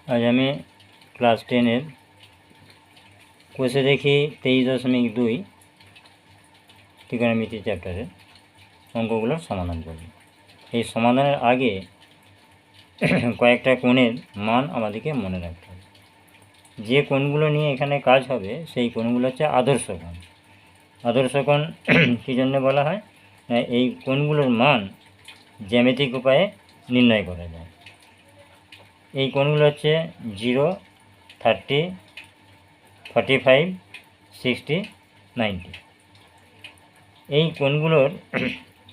আজ আমি ক্লাস 10-এর কোষে দেখি 23.2 ত্রিকোণমিতি চ্যাপ্টারের অঙ্কগুলোর সমাধান করব। এই সমাধানের আগে কয়েকটা কোণের মান আমাদেরকে মনে রাখতে হবে। যে কোণগুলো নিয়ে এখানে কাজ হবে সেই কোণগুলো হচ্ছে আদর্শ কোণ। আদর্শ কোণ কী জন্য বলা হয়? এই কোণগুলোর মান জ্যামিতিক উপায়ে নির্ণয় করা যায়। এই কোণগুলো হচ্ছে 0, 30, 45, 60, 90। এই কোণগুলোর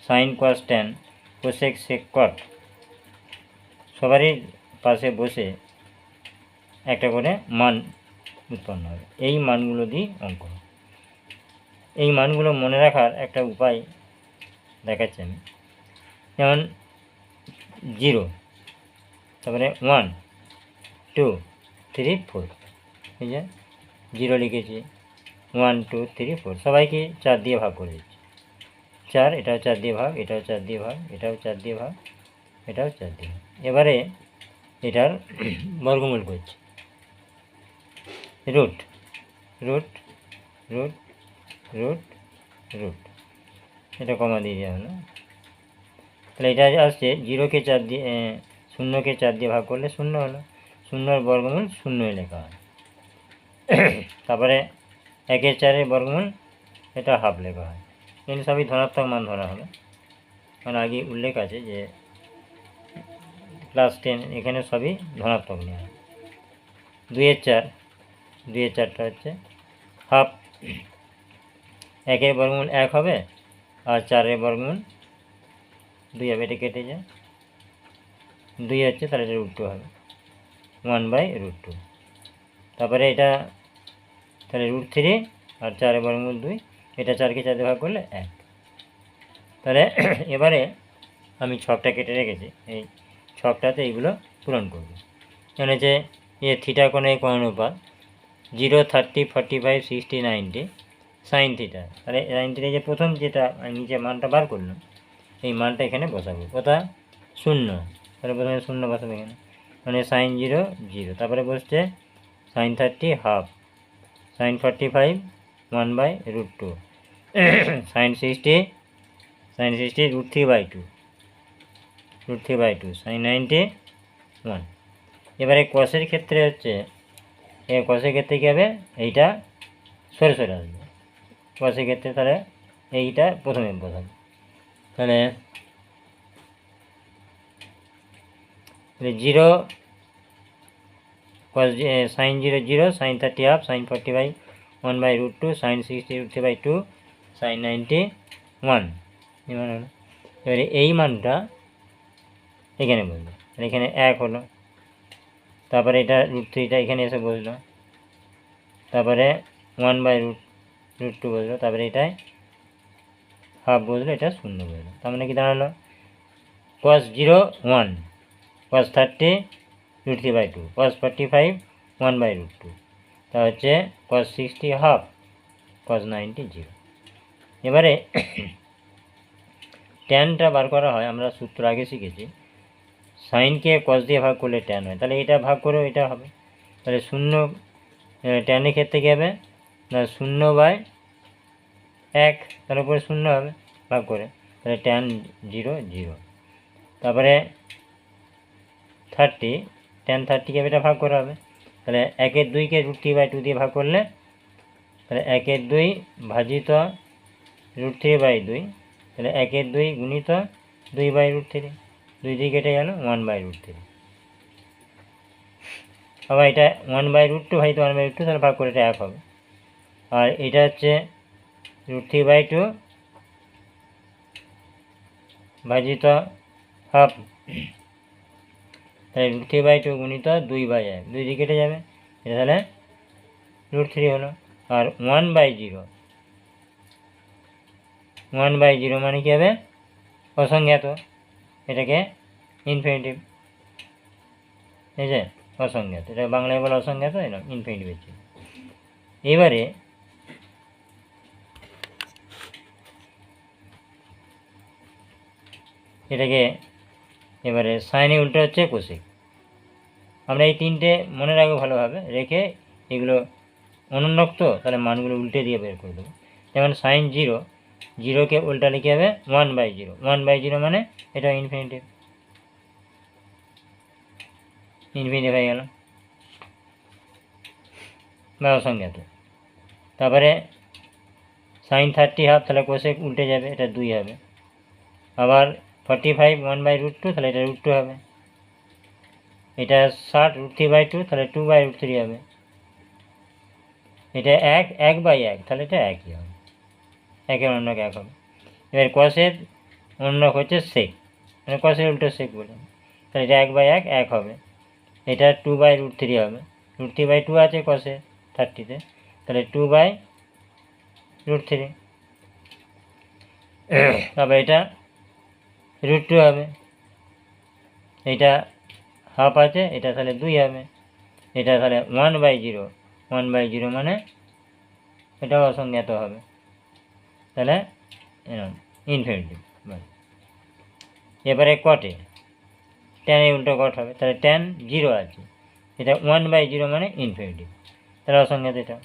সাইন, কস, ট্যান, কোসেক, সেক, কট সবারই পাশে বসে একটা করে মান উৎপন্ন হবে। এই মানগুলো দিয়ে অঙ্ক হবে। এই মানগুলো মনে রাখার একটা উপায় দেখাচ্ছি আমি। যেমন 0, তারপরে 1, 2, 3, 4। এই যে 0 লিখেছি, 1, 2, 3, 4 সবাইকে 4 দিয়ে ভাগ করে দিচ্ছি। 4, এটাও 4 দিয়ে ভাগ, এটাও 4 দিয়ে ভাগ, এটাও 4 দিয়ে ভাগ, এটাও 4 দিয়ে ভাগ। এবারে এটার বর্গমূল করছি। Root root root root root, এটা কমা দিয়ে দেওয়া হলো। তাহলে এটা আসছে 0কে 4 দিয়ে 0কে 4 দিয়ে ভাগ করলে 0 হলো। 0-এর বর্গমূল 0 লেখা হয়। তারপরে 1-এর 4-এর বর্গমূল এটা হাফ লেখা হয়। এগুলো সবই ধনাত্মক মান ধরা হবে। কারণ আগে উল্লেখ আছে যে ক্লাস 10 এখানে সবই ধনাত্মক নেওয়া হয়। 2-এর 4, 2-এর 4টা হচ্ছে হাফ। 1-এর বর্গমূল 1 হবে, আর 4-এর বর্গমূল 2 হবে। এটা কেটে যায়, 2 হচ্ছে, তাহলে এটা √2 হবে, 1/√2। তারপরে এটা তাহলে √3, আর 4-এর বর্গমূল 2, এটা 4কে 4 দিয়ে ভাগ করলে 1। তাহলে এবারে আমি ছকটা কেটে রেখেছি, এই ছকটাতে এইগুলো পূরণ করব। যেমন হচ্ছে থিটা কোণের কোণানুপাত 0, 30, 45, 60, 90 সাইন থিটা। তাহলে সাইন থিটা যে প্রথম যেটা আমি নিচে মানটা বার করলাম, এই মানটা এখানে বসাবো। কোথা? 0। তাহলে প্রথমে 0 বসাবো এখানে, মানে সাইন 0, 0। তারপরে বসছে sine 30 half, sine 45 1/√2, sine 60 √3/2, sine 90 1। এবারে কসের ক্ষেত্রে হচ্ছে, কসের ক্ষেত্রে কী হবে? এইটা সরে সরে আসবে কসের ক্ষেত্রে। তাহলে এইটা প্রথমে বসাবো। তাহলে 0 cos sine 0 0, sine 30 half, sine 45 1/√2, sine 60 √3/2, sine 90 1। এবারে এই মানটা এখানে বসলো, এখানে 1 হলো। তারপরে এটা √3টা এখানে এসে বসলো, তারপরে 1/√2 বসলো, তারপরে এটায় হাফ বসলো, এটা 0 বসলো। তার মানে কি দাঁড়ালো? cos 0 1, cos 30 √3/2, cos 45 1/√2, তা হচ্ছে cos 60 হাফ, cos 90 0। এবারে ট্যানটা বার করা হয়। আমরা সূত্র আগে শিখেছি, সাইনকে কস দিয়ে ভাগ করলে ট্যান হয়। তাহলে এটা ভাগ করেও এটা হবে। তাহলে 0 ট্যানের ক্ষেত্রে কী হবে না? 0/1, তার উপরে 0 হবে ভাগ করে, তাহলে ট্যান 0 0। তারপরে 30, ট্যান 30কে এটা ভাগ করা হবে। তাহলে 1-এর 2কে √3/2 দিয়ে ভাগ করলে, তাহলে 1-এর 2 ভাজিত √3/2, তাহলে 1-এর 2 গুণিত 2/√3, 2 দিয়ে কেটে গেল 1/√3। আবার এটা 1/√2 ভাজিত 1/√2, তাহলে ভাগ করে এটা 1 হবে। আর এটা হচ্ছে √3/2 ভাজিত হাফ, তাহলে √3/2 গুণিত 2/1, 2 দিয়ে কেটে যাবে, এটা তাহলে √3 হলো। আর 1/0, 1/0 মানে কী হবে? অসংজ্ঞাত। এটাকে ইনফিনিটিভ, এই যে অসংজ্ঞাত, এটা বাংলায় বলে অসংজ্ঞাত, এরকম ইনফিনিটিভ হচ্ছে। এবারে এটাকে এবারে সাইনে উল্টো হচ্ছে কোসেক। আমরা এই তিনটে মনে রাখবো ভালোভাবে, রেখে এগুলো অনুন্নক্ত তাহলে মানগুলো উল্টে দিয়ে বের করে দেবো। যেমন সাইন 0, 0কে উল্টা লিখে হবে 1/0, 1/0 মানে এটা ইনফিনিটি হয়ে গেল বা অসংজ্ঞাত। তারপরে সাইন 30 হাফ, তাহলে কোসেক উল্টে যাবে, এটা 2 হবে। আবার 45 1/√2, তাহলে এটা √2 হবে। এটা 60 √3/2, তাহলে 2/√3 হবে। এটা 1/1, তাহলে এটা 1ই হবে, 1-এর অন্যক 1 হবে। এবার কসের অন্যক হচ্ছে সেক, মানে কসের উল্টো সেক বলে, তাহলে এটা 1/1, 1 হবে। এটা 2/√3 হবে, √3/2 আছে কসে 30-তে, তাহলে 2/√3। তারপর এটা √2 হবে, এটা হাফ আছে, এটা তাহলে 2 হবে। এটা তাহলে 1/0, 1/0 মানে এটাও অসংজ্ঞাত হবে, তাহলে ইনফিনিটি। এবারে কটে ট্যানের উল্টো কট হবে, তাহলে ট্যান 0 আছে, এটা 1/0 মানে ইনফিনিটি, তাহলে অসংজ্ঞাত এটা।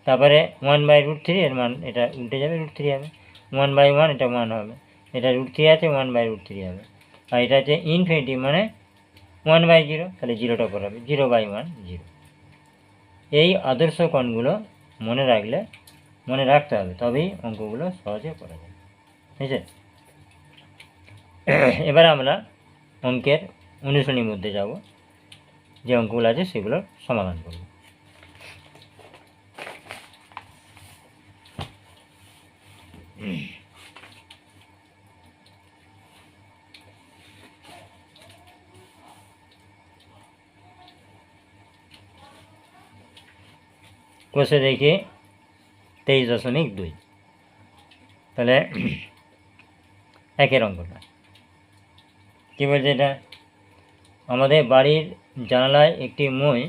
তারপরে 1/√3 এর মান এটা উল্টে যাবে, √3 হবে। 1/1 এটা 1 হবে, এটা √3 আছে, 1/√3 হবে। আর এটা হচ্ছে ইনফিনিটি মানে 1/0, তাহলে 0টা পর হবে, 0/1 0। এই আদর্শ কোণগুলো মনে রাখতে হবে, তবেই অঙ্কগুলো সহজে করা যাবে, ঠিক আছে। এবার আমরা অঙ্কের অনুশীলনীর মধ্যে যাব, যে অঙ্কগুলো আছে সেগুলোর সমাধান করব। কোষে দেখি 23.2, তাহলে 1-এর অঙ্কটা কী বলছে, এটা আমাদের বাড়ির জানালায় একটি মই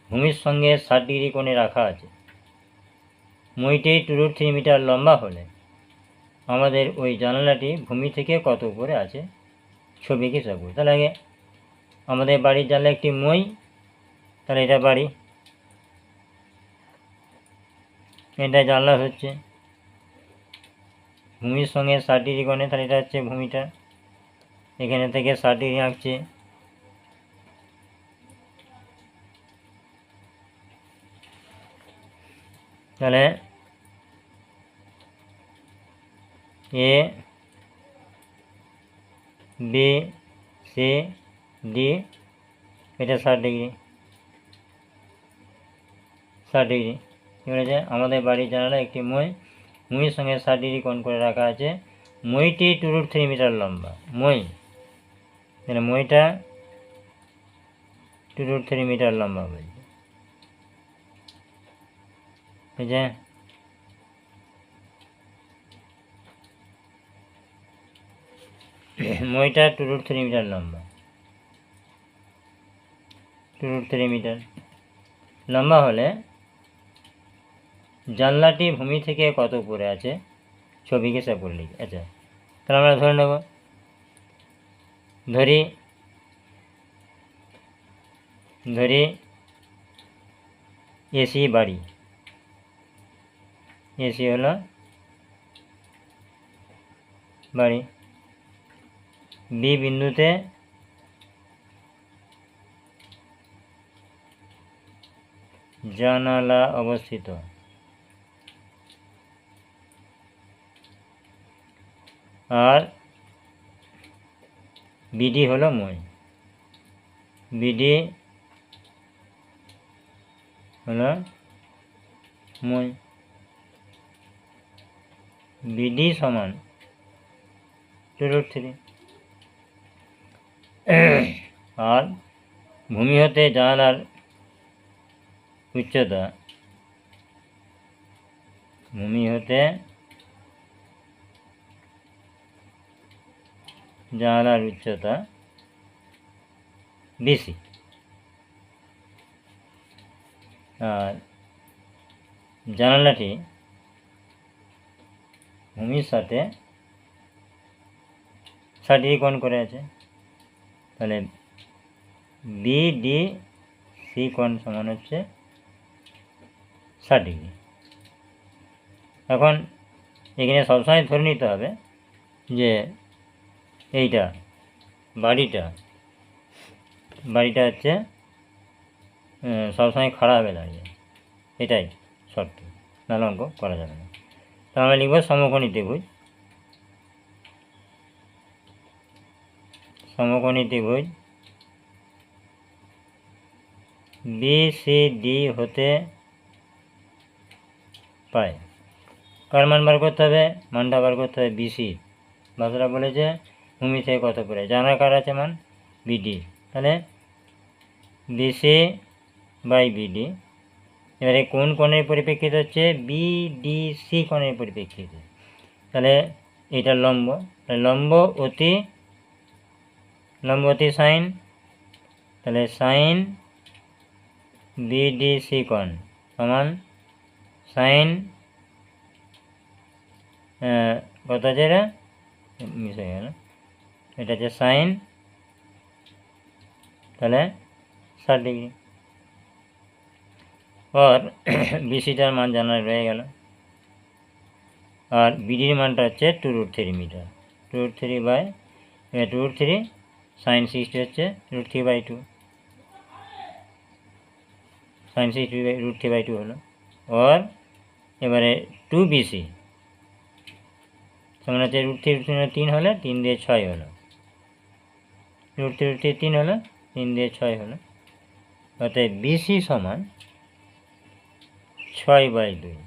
ভূমির সঙ্গে 60 ডিগ্রি কোণে রাখা আছে। মইটি 2√3 মিটার লম্বা হলে আমাদের ওই জানালাটি ভূমি থেকে কত উপরে আছে, ছবি কি সব। তাহলে আগে আমাদের বাড়ির জানলা একটি মই, তাহলে এটা বাড়ি, এটা জানলা হচ্ছে ভূমির সঙ্গে 60 ডিগ্রি কোণে, তাহলে এটা হচ্ছে ভূমিটা, এখানে থেকে 60 ডিগ্রি আঁকছে। তাহলে এ বি সি ডি, এটা 60 ডিগ্রি, 60 ডিগ্রি। কী বলেছে, আমাদের বাড়ির জানালা একটি মইয়ের সঙ্গে 60 ডিগ্রি কোণ করে রাখা আছে। মইটি 2√3 মিটার লম্বা, মই, তাহলে মইটা 2√3 মিটার লম্বা বলছে, ঠিক আছে। মইটা 2√3 মিটার লম্বা, 2√3 মিটার লম্বা হলে জানলাটি ভূমি থেকে কত উপরে আছে, ছবিকে সে করে লিখি। আচ্ছা, তাহলে আমরা ধরে নেব, ধরি এসি বাড়ি, এসি হলো বাড়ি, বি বিন্দুতে জানালা অবস্থিত, আর বিডি হলো মই, বিডি হলো মই, বিডি সমান 2√3। আর ভূমি হতে জানালার উচ্চতা, ভূমি হতে জানালার উচ্চতা বেশি, আর জানালাটি ভূমির সাথে 60 ডিগ্রি কোণ করে আছে, তাহলে BDC কোণ সমান হচ্ছে 60 ডিগ্রি। এখন এখানে সবসময় ধরে নিতে হবে যে এইটা বাড়িটা হচ্ছে সবসময় খাড়া হবে দাঁড়িয়ে, এটাই শর্ত, নাহলে অঙ্ক করা যাবে না। তো আমরা লিখব সমকোণী ত্রিভুজ। BCD হতে পায়। কার মান বার করতে হবে? মানটা বার করতে হবে BC। ভাষাটা বলেছে ভূমি থেকে কত করে, জানা কার আছে মান? BD। তাহলে BC বাই BD। এবারে কোন কোণের পরিপ্রেক্ষিতে হচ্ছে? BDC কোণের পরিপ্রেক্ষিতে। তাহলে এটা লম্ব, লম্ব অতি সাইন, তাহলে সাইন BDC কোণ সমান সাইন কত আছে? এটা মিস হয়ে গেল, এটা হচ্ছে সাইন, তাহলে 60 ডিগ্রি। আর BCটার মান জানা রয়ে গেল, আর BDর মানটা হচ্ছে 2√3 মিটার। 2√3 বাই 2√3 সাইন 60 হচ্ছে √3/2, সাইন 60 √3/2 হলো। আর এবারে 2BC সমান হচ্ছে √3 হলে 3 দিয়ে 6 হলো, √3 হলো 3 দিয়ে 6 হলো, অর্থাৎ BC সমান 6/2,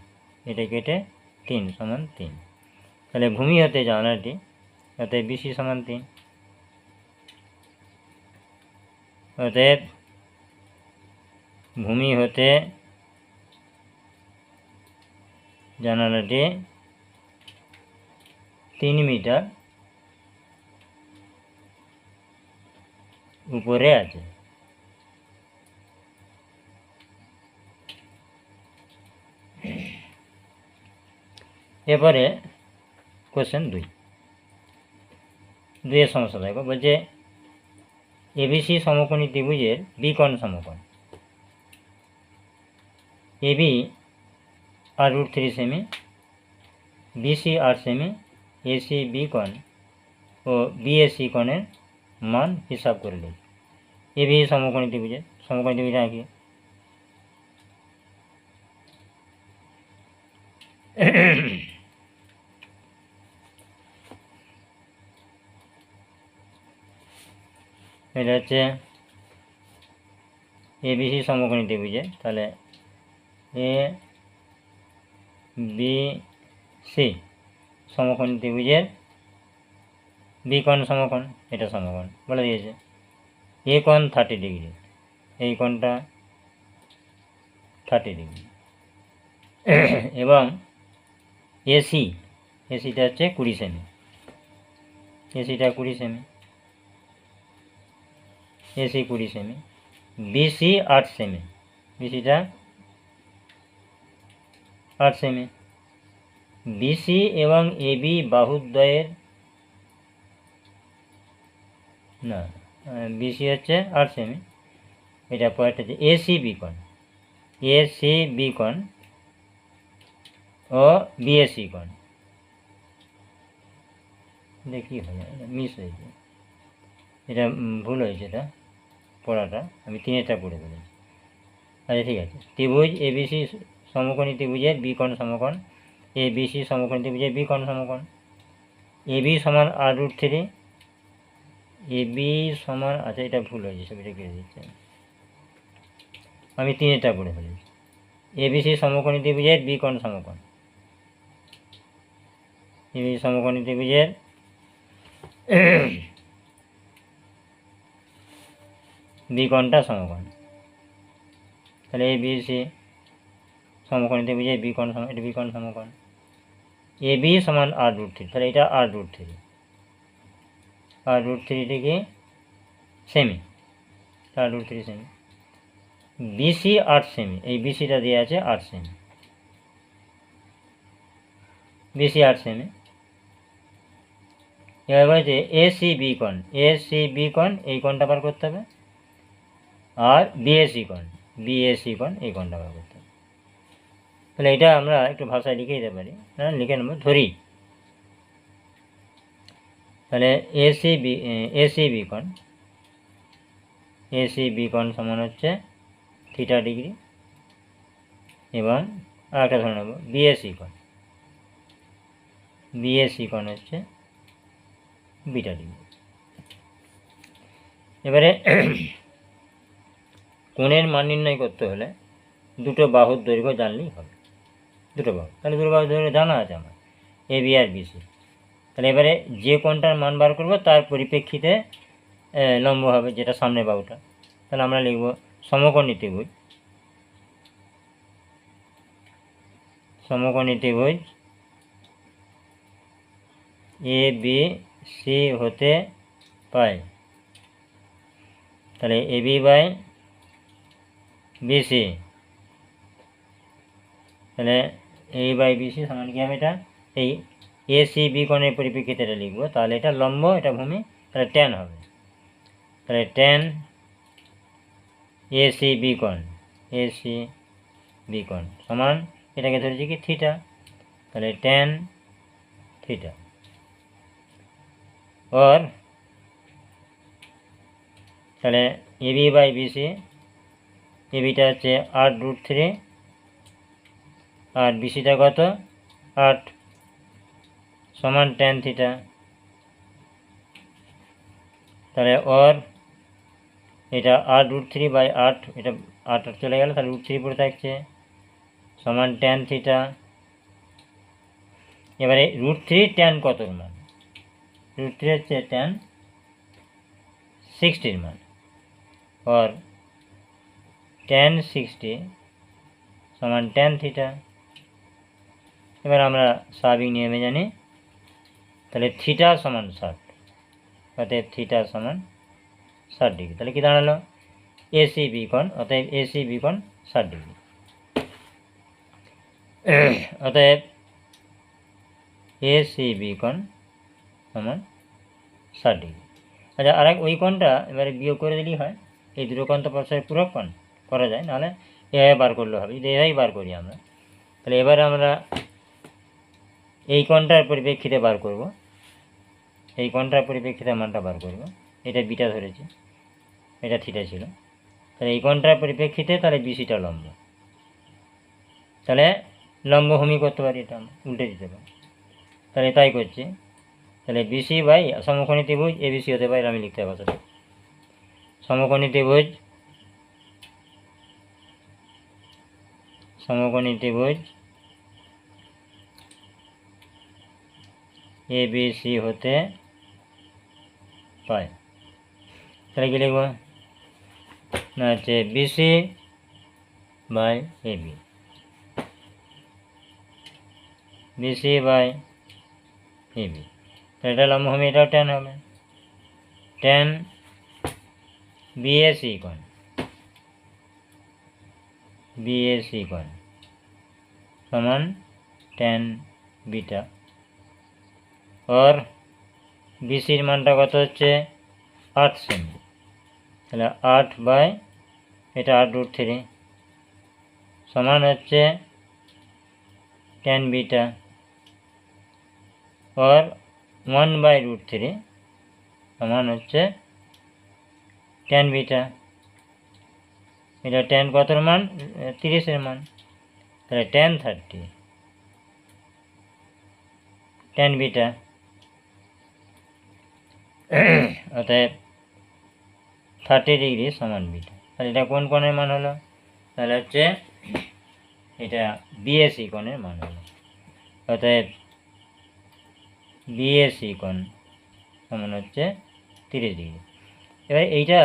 এটা কেটে 3 সমান 3। তাহলে ভূমি হতে জানাটি, অর্থাৎ BC সমান 3। অতএব ভূমি হতে জানালাটি 3 মিটার উপরে আছে। এরপরে কোশ্চেন 2 সমস্যা দেখো, বলছে ABC সমকোণী ত্রিভুজের বিকোণ সমকোণ AB r√3 semi, BC 8 semi, AC B কোণ ও BAC কোণের মান হিসাব করে লিখ। ABC সমকোণী ত্রিভুজ আঁকি। এটা হচ্ছে ABC সমকোণী ত্রিভুজে, তাহলে ABC সমকোণী ত্রিভুজের বিকোণ সমকোণ, এটা সমকোণ বলে দিয়েছে। এ কোণ 30 ডিগ্রি, এই কোণটা 30 ডিগ্রি, এবং এসিটা হচ্ছে 20 সেমি, এসিটা 20 সেমি, এসি 20 সেমি, BC 8 সেমি, BCটা 8 সেমি। BC এবং AB বাহুদ্বয়ের না, BC হচ্ছে 8 সেমি, এটা পরেরটা হচ্ছে ACB কোণ ও BAC কোণ। দেখি হয় মিস হয়েছে, এটা ভুল হয়েছে, এটা পড়াটা আমি 3টা পড়ে ফেলেছি। আচ্ছা ঠিক আছে, ত্রিভুজ ABC সমকোণী ত্রিভুজের বিকোণ সমকোণ, ABC সমকোণী ত্রিভুজের বিকোণ সমকোণ। AB সমান r√3, AB সমান, আচ্ছা এটা ভুল হয়েছে, ছবিটা কেটে দিচ্ছে, আমি 3টা পড়ে ফেলেছি। ABC সমকোণী ত্রিভুজের বিকোণ সমকোণ, ABC সমকোণী ত্রিভুজের বিকোণটা সমকোণ, তাহলে ABC সমকোণী ত্রিভুজের বিকোণ এটা বিকোণ সমকোণ। AB সমান r√3, তাহলে এটা r√3 কি semi, r√3 semi. BC 8 semi, এই BCটা দিয়ে আছে 8 সেমি, BC 8 সেমি। এবার বলছে ACB কোণ, এই কোণটা বার করতে হবে। আর বিএসি কোণ এই কোণটা বার করতে হবে। তাহলে এটা আমরা একটু ভাষায় লিখে দিতে পারি, লিখে নেব ধরি। তাহলে এসিবি কোণ সমান হচ্ছে থিটা ডিগ্রি, এবং আরেকটা ধরে নেব বিএসি কোণ হচ্ছে বিটা ডিগ্রি। এবারে কোণের মান নির্ণয় করতে হলে দুটো বাহুর দৈর্ঘ্য জানলেই হবে, তাহলে দুটো বাহুর দৈর্ঘ্য জানা আছে আমার, এবি আর বিসি। তাহলে এবারে যে কোণটার মান বার করব তার পরিপ্রেক্ষিতে লম্ব হবে, যেটা সামনের বাহুটা। তাহলে আমরা লিখব সমকোণী ত্রিভুজ এ বি সি হতে পায়। তাহলে এবি বাই বিসি, তাহলে এই বাই বিসি সমান কি হবে, এটা এই এসিবি কোণের পরিপ্রেক্ষিতে এটা লিখবো। তাহলে এটা লম্ব, এটা ভূমি, তাহলে ট্যান হবে। তাহলে ট্যান এসিবি কোণ সমান, এটাকে ধরেছি কি থিটা, তাহলে ট্যান থিটা। और তাহলে এবি বাই বিসি, এবিটা হচ্ছে 8√3 আর বিসিটা কত 8, সমান ট্যান থিটা। তাহলে ওর এটা 8√3 বাই 8, এটা 8 চলে গেল, তাহলে √3 পড়ে থাকছে, সমান ট্যান থিটা। এবারে √3 ট্যান কতর মান, √3 হচ্ছে ট্যান 60 মান, और ট্যান 60 সমান ট্যান থিটা। এবার আমরা স্বাভাবিক নিয়মে জানি, তাহলে থিটা সমান 60, অতএব থিটা সমান 60 ডিগ্রি। তাহলে কি দাঁড়ালো, এসিবি কোণ, অতএব এসিবি কোণ 60 ডিগ্রি। অতএব এসিবি কোণ সমান 60 ডিগ্রি। আচ্ছা, আরেক ওই কোণটা এবারে বিয়োগ করে দিলেই হয়, এই দুটো কোণ তো পরস্পরের পূরক কোণ, করা যায়, নাহলে এভাবে বার করলে হবে। যদি এভাবেই বার করি আমরা, তাহলে এবারে আমরা এই কোণটার পরিপ্রেক্ষিতে বার করব, এই কোণটার পরিপ্রেক্ষিতে মানটা বার করব। এটা বিটা ধরেছি, এটা থিটা ছিল, তাহলে এই কোণটার পরিপ্রেক্ষিতে তাহলে বিসিটা লম্ব, তাহলে লম্বভূমি করতে পারি, এটা আমরা উল্টে দিতে পারি। তাহলে তাই করছি, তাহলে বিসি বাই সমকোণী ত্রিভুজ এবিসি হতে পারে, আমি লিখতে পারবো সমকোণী ত্রিভুজ এবিসি হতে পায়। তাহলে কি লিখব, না হচ্ছে BC by AB, BC by AB, তাহলে এটা লম্বভূমি, এটাও ট্যান হবে, ট্যান বিএসি কোণ সমান ট্যান বিটা, और বিসির মানটা কত হচ্ছে 8 সেমি, তাহলে 8 বাই এটা 8√3 সমান হচ্ছে ট্যান বিটা, और 1/√3 সমান হচ্ছে ট্যান বিটা। এটা ট্যান কতর মান, 30-এর মান, তাহলে ট্যান 30 ট্যান বিটা। অতএব 30 ডিগ্রি সমান বিটা। তাহলে এটা কোন কোণের মান হলো, তাহলে হচ্ছে এটা বিএসি কোণের মান হলো। অতএব বিএসি কোণ সমান হচ্ছে 30 ডিগ্রি। এবার এইটা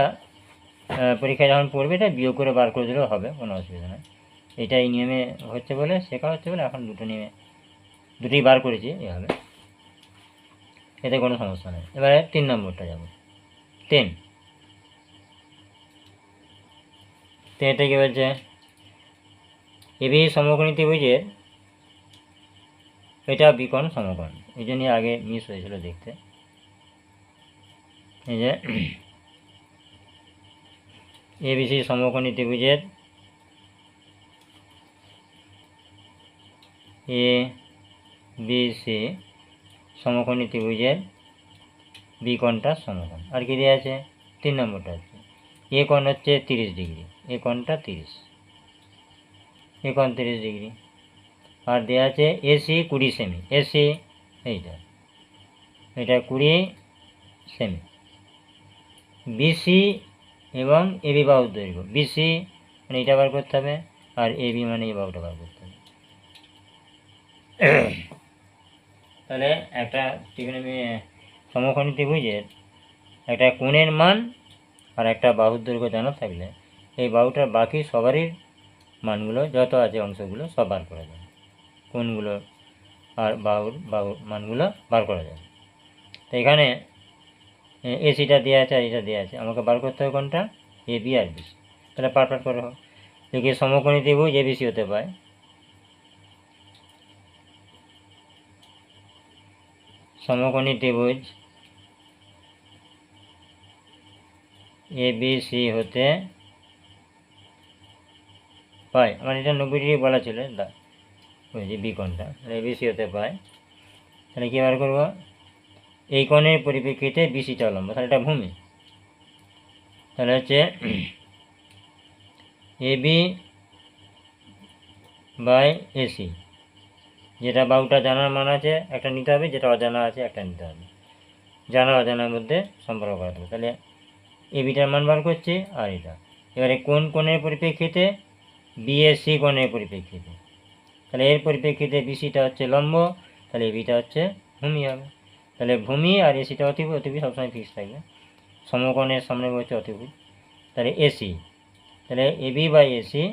পরীক্ষায় যখন পড়বে এটা বিয়োগ করে বার করে দিলেও হবে, কোনো অসুবিধা নেই। এটা এই নিয়মে হচ্ছে বলে, শেখা হচ্ছে বলে এখন দুটোই বার করেছি এভাবে, এতে কোনো সমস্যা নেই। এবারে 3 নম্বরটা যাব, 10 এটা কি বলছে, এবি সমকোণী ত্রিভুজের এটা বিকোণ সমকোণ, এই জন্যই আগে মিস হয়েছিল দেখতে। এই যে এবিসি সমকোণী ত্রিভুজের এ বি সি সমকোণী ত্রিভুজের বি কোণটা সমকোণ। আর কি দেওয়া আছে? 3 নম্বরটা আছে এ কোণ হচ্ছে 30 ডিগ্রি, এ কোণটা 30, এ কোণ 30 ডিগ্রি। আর দেওয়া আছে এসি 20 সেমি, এসি এইটা 20 সেমি। বিসি এবং এবি বাহুর দৈর্ঘ্য, বিসি মানে এটা বার করতে হবে, আর এবি মানে এই বাহুটা বার করতে হবে। তাহলে একটা সমকোণী ত্রিভুজের একটা কোণের মান আর একটা বাহুর দৈর্ঘ্য জানা থাকলে এই বাহুটার বাকি সবারই মানগুলো যত আছে অংশগুলো সব বার করা যাবে, কোণগুলো আর বাহুর মানগুলো বার করা যাবে। তো এখানে এসিটা দেওয়া আছে আর এটা দেওয়া আছে, আমাকে বার করতে হবে কোনটা? A B R BC. তাহলে পার্ট করে হোক। দেখি সমকোণী ত্রিভুজ এ বিসি হতে পায় সমকোণী ত্রিভুজ এ বি সি হতে পায়, আমার এটা 90 ডিগ্রি বলা ছিল ওই যে বি কোণটা, এ বি সি হতে পায়। তাহলে কী বার করবো? এই কোণের পরিপ্রেক্ষিতে বিসিটা লম্ব, তাহলে এটা ভূমি। তাহলে হচ্ছে এ বি বাই এসি, যেটা বাহুটা জানার মান আছে একটা নিতে হবে, যেটা অজানা আছে একটা নিতে হবে, জানা অজানার মধ্যে সম্পর্ক করাতে হবে। তাহলে এবিটার মান বার করছে আর এটা। এবারে কোন কোণের পরিপ্রেক্ষিতে? বিএসি কোণের পরিপ্রেক্ষিতে। তাহলে এর পরিপ্রেক্ষিতে বিসিটা হচ্ছে লম্ব, তাহলে এবিটা হচ্ছে ভূমি হবে। তাহলে ভূমি আর এসিটা অতিভুজ, অতিভুজ সবসময় ফিক্স থাকবে, সমকোণের সামনে হচ্ছে অতিভুজ। তাহলে এসি, তাহলে এবি বাই এসি,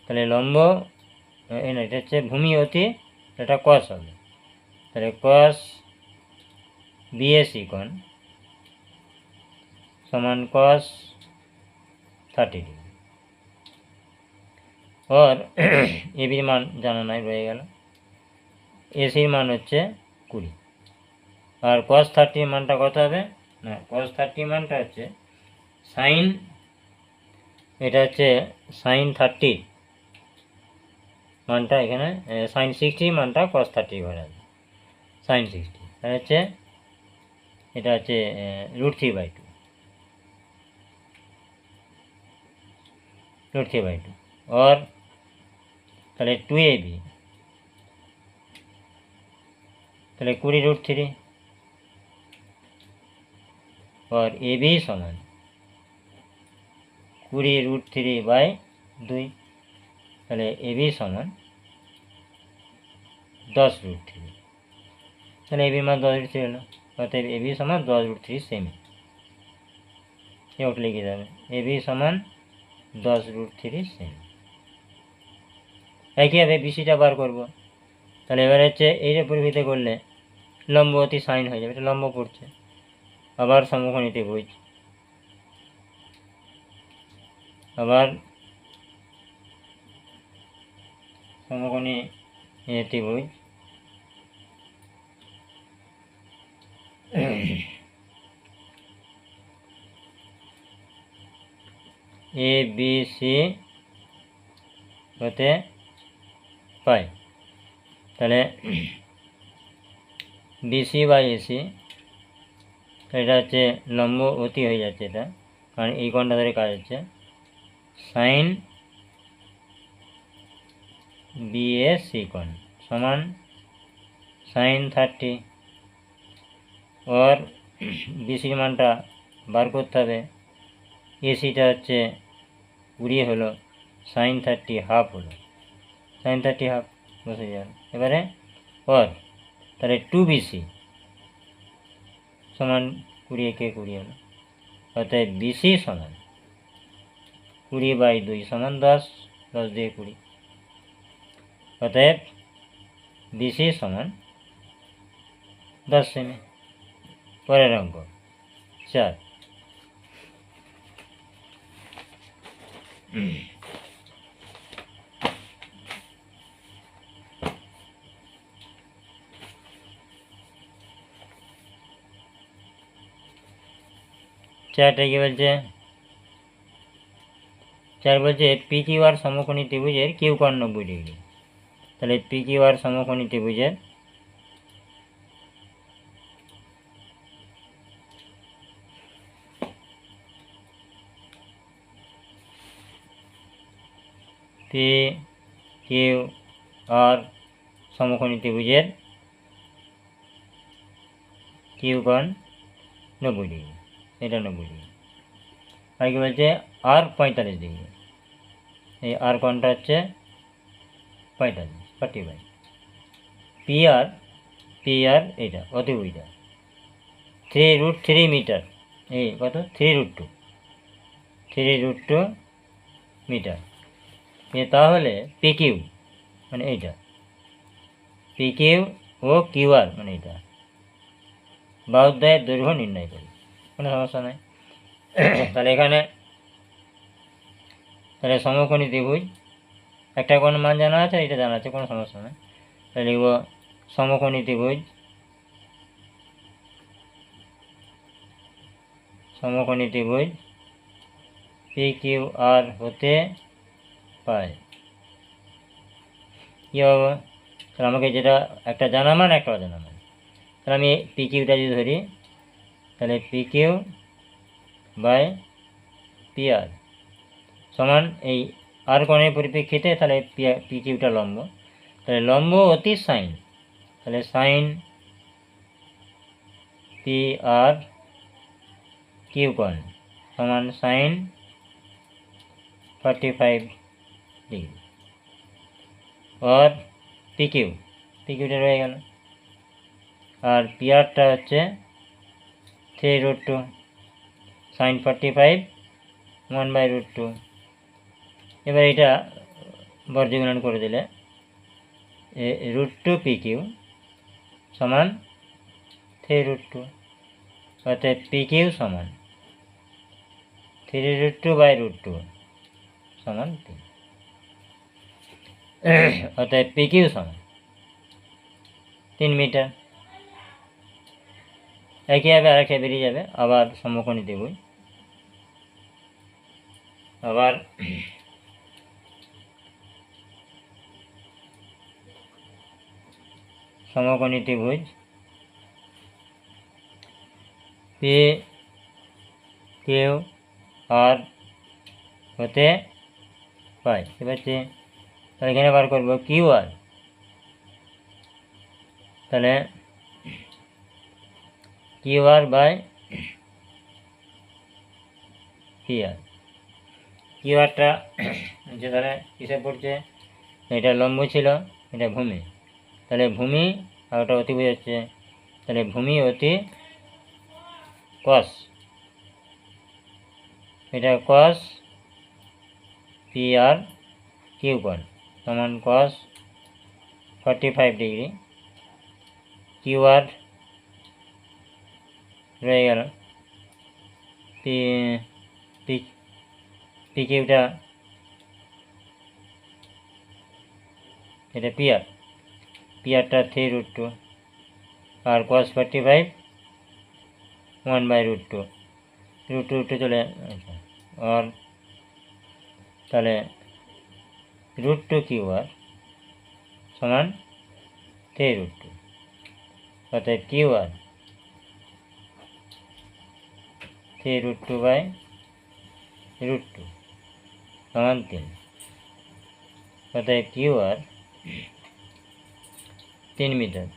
তাহলে লম্ব না এটা হচ্ছে ভূমি অতি, এটা কস হবে। তাহলে কস বিএসি কোণ সমান কস 30 ডিগ্রি। और এবির মান জানা নাই, রয়ে গেল। এসির মান হচ্ছে 20, আর কস 30 মানটা কত হবে? না, কস 30 মানটা হচ্ছে সাইন, এটা হচ্ছে সাইন 30 মানটা এখানে, সাইন 60 মানটা কস 30 ঘরে আছে, সাইন 60। তাহলে হচ্ছে এটা হচ্ছে √3/2, √3/2। और তাহলে 2ab, তাহলে 20√3, और ए बी समान 20√3/2, তাহলে এ বি সমান 10√3, তাহলে এ বির মান 10√3 হলো, অর্থাৎ এ বি সমান 10√3 সেমি। ওটা লিখে যাবে এ বি সমান 10√3 সেমি। একইভাবে বিসিটা বার করবো। তাহলে এবার হচ্ছে এই যে পরিবর্তিত করলে লম্ব অতি সাইন হয়ে যাবে, এটা লম্ব পড়ছে। আবার সমকোণী ত্রিভুজ, আবার সমকোণী ত্রিভুজ এ বি সি হতে পায়। তাহলে বিসি বাই এসি, এটা হচ্ছে লম্ব অতি হয়ে যাচ্ছে এটা, কারণ এই কোণটা ধরে কাজ হচ্ছে সাইন বিএসি কোণ সমান সাইন 30, और বিসির মানটা বার করতে হবে। এসিটা হচ্ছে 20 হলো, সাইন 30 হাফ হলো, সাইন 30 হাফ বসে যাবে। এবারে और তাহলে 2BC সমান 20 কে 20 হলো, অর্থাৎ বিসি সমান 20/2 সমান 10, 10 দিয়ে 20, অতএব বিসি সমান 10 সেমি। পরের অঙ্ক 4, চারটা কি বলছে? 4 বলছে পি কিউ আর সমকোণী ত্রিভুজের কিউ কোণ 90 ডিগ্রি। তাহলে পি কিউ আর সমকোণী ত্রিভুজের পি কিউ আর সমকোণী ত্রিভুজের কিউ কোণ 90 ডিগ্রি, এটা 90 ডিগ্রি। আর কি বলছে আর 45 ডিগ্রি, এই আর কোণটা হচ্ছে 45 পি আর এইটা অতিভুজটা 3√3 মিটার, এই কত 3√2 মিটার। তাহলে পি কিউ মানে এইটা, P Q O Q R মানে এইটা বাহুদ্বয়ের দৈর্ঘ্য নির্ণয় করি, কোনো সমস্যা নাই। তাহলে এখানে তাহলে সমকোণী ত্রিভুজ একটা কোণ মান জানা আছে, এটা জানা আছে, কোনো সমস্যা নেই। তাহলে লিখব সমকোণী ত্রিভুজ, সমকোণী ত্রিভুজ পি কিউ আর হতে পায় কী হবে? তাহলে আমাকে যেটা একটা জানা মান একটা অজানা মান, তাহলে আমি পি কিউটা যদি ধরি, তাহলে পি কিউ বাই পি আর সমান এই আর কোণের পরিপ্রেক্ষিতে তাহলে পি কিউটা লম্ব, তাহলে লম্ব অতি সাইন, তাহলে সাইন পি আর কিউ কোণ সমান সাইন 45 ডিগ্রি। আর পিকিউটা রয়ে গেল, আর পি আরটা হচ্ছে 3√2 সাইন 45 1/√2। এবার এটা বর্গীকরণ করে দিলে √2 পি কিউ সমান 3√2, অর্থাৎ পি কিউ সমান 3√2/√2 সমান 3, অর্থাৎ পি কিউ সমান 3 মিটার। একইভাবে আরেকটা বেরিয়ে যাবে, আবার সমকোণী ত্রিভুজ, আবার সমকোণী ত্রিভুজ পি কিউ আর হতে পাই, ঠিক আছে। তাহলে এখানে বার করবো কিউ আর, তাহলে Q R by P R. কিউ আরটা যে তাহলে কিসে পড়ছে, এটা লম্ব ছিল, এটা ভূমি, তাহলে ভূমি আর ওটা অতিভুজ হচ্ছে, তাহলে ভূমি অতি কস, এটা কস পি আর কিউ কোণ সমান কস 45 ডিগ্রি। কিউ আর রয়ে গেল, পি কিউটা এটা পি আরটা 3√2 আর কস 45 1/√2, √2 চলে, আর তাহলে √2 কিউ আর সমান 3√2, অর্থাৎ কিউ আর 3√2/√2 সমান 3, অর্থাৎ কিউ আর 3 মিটার।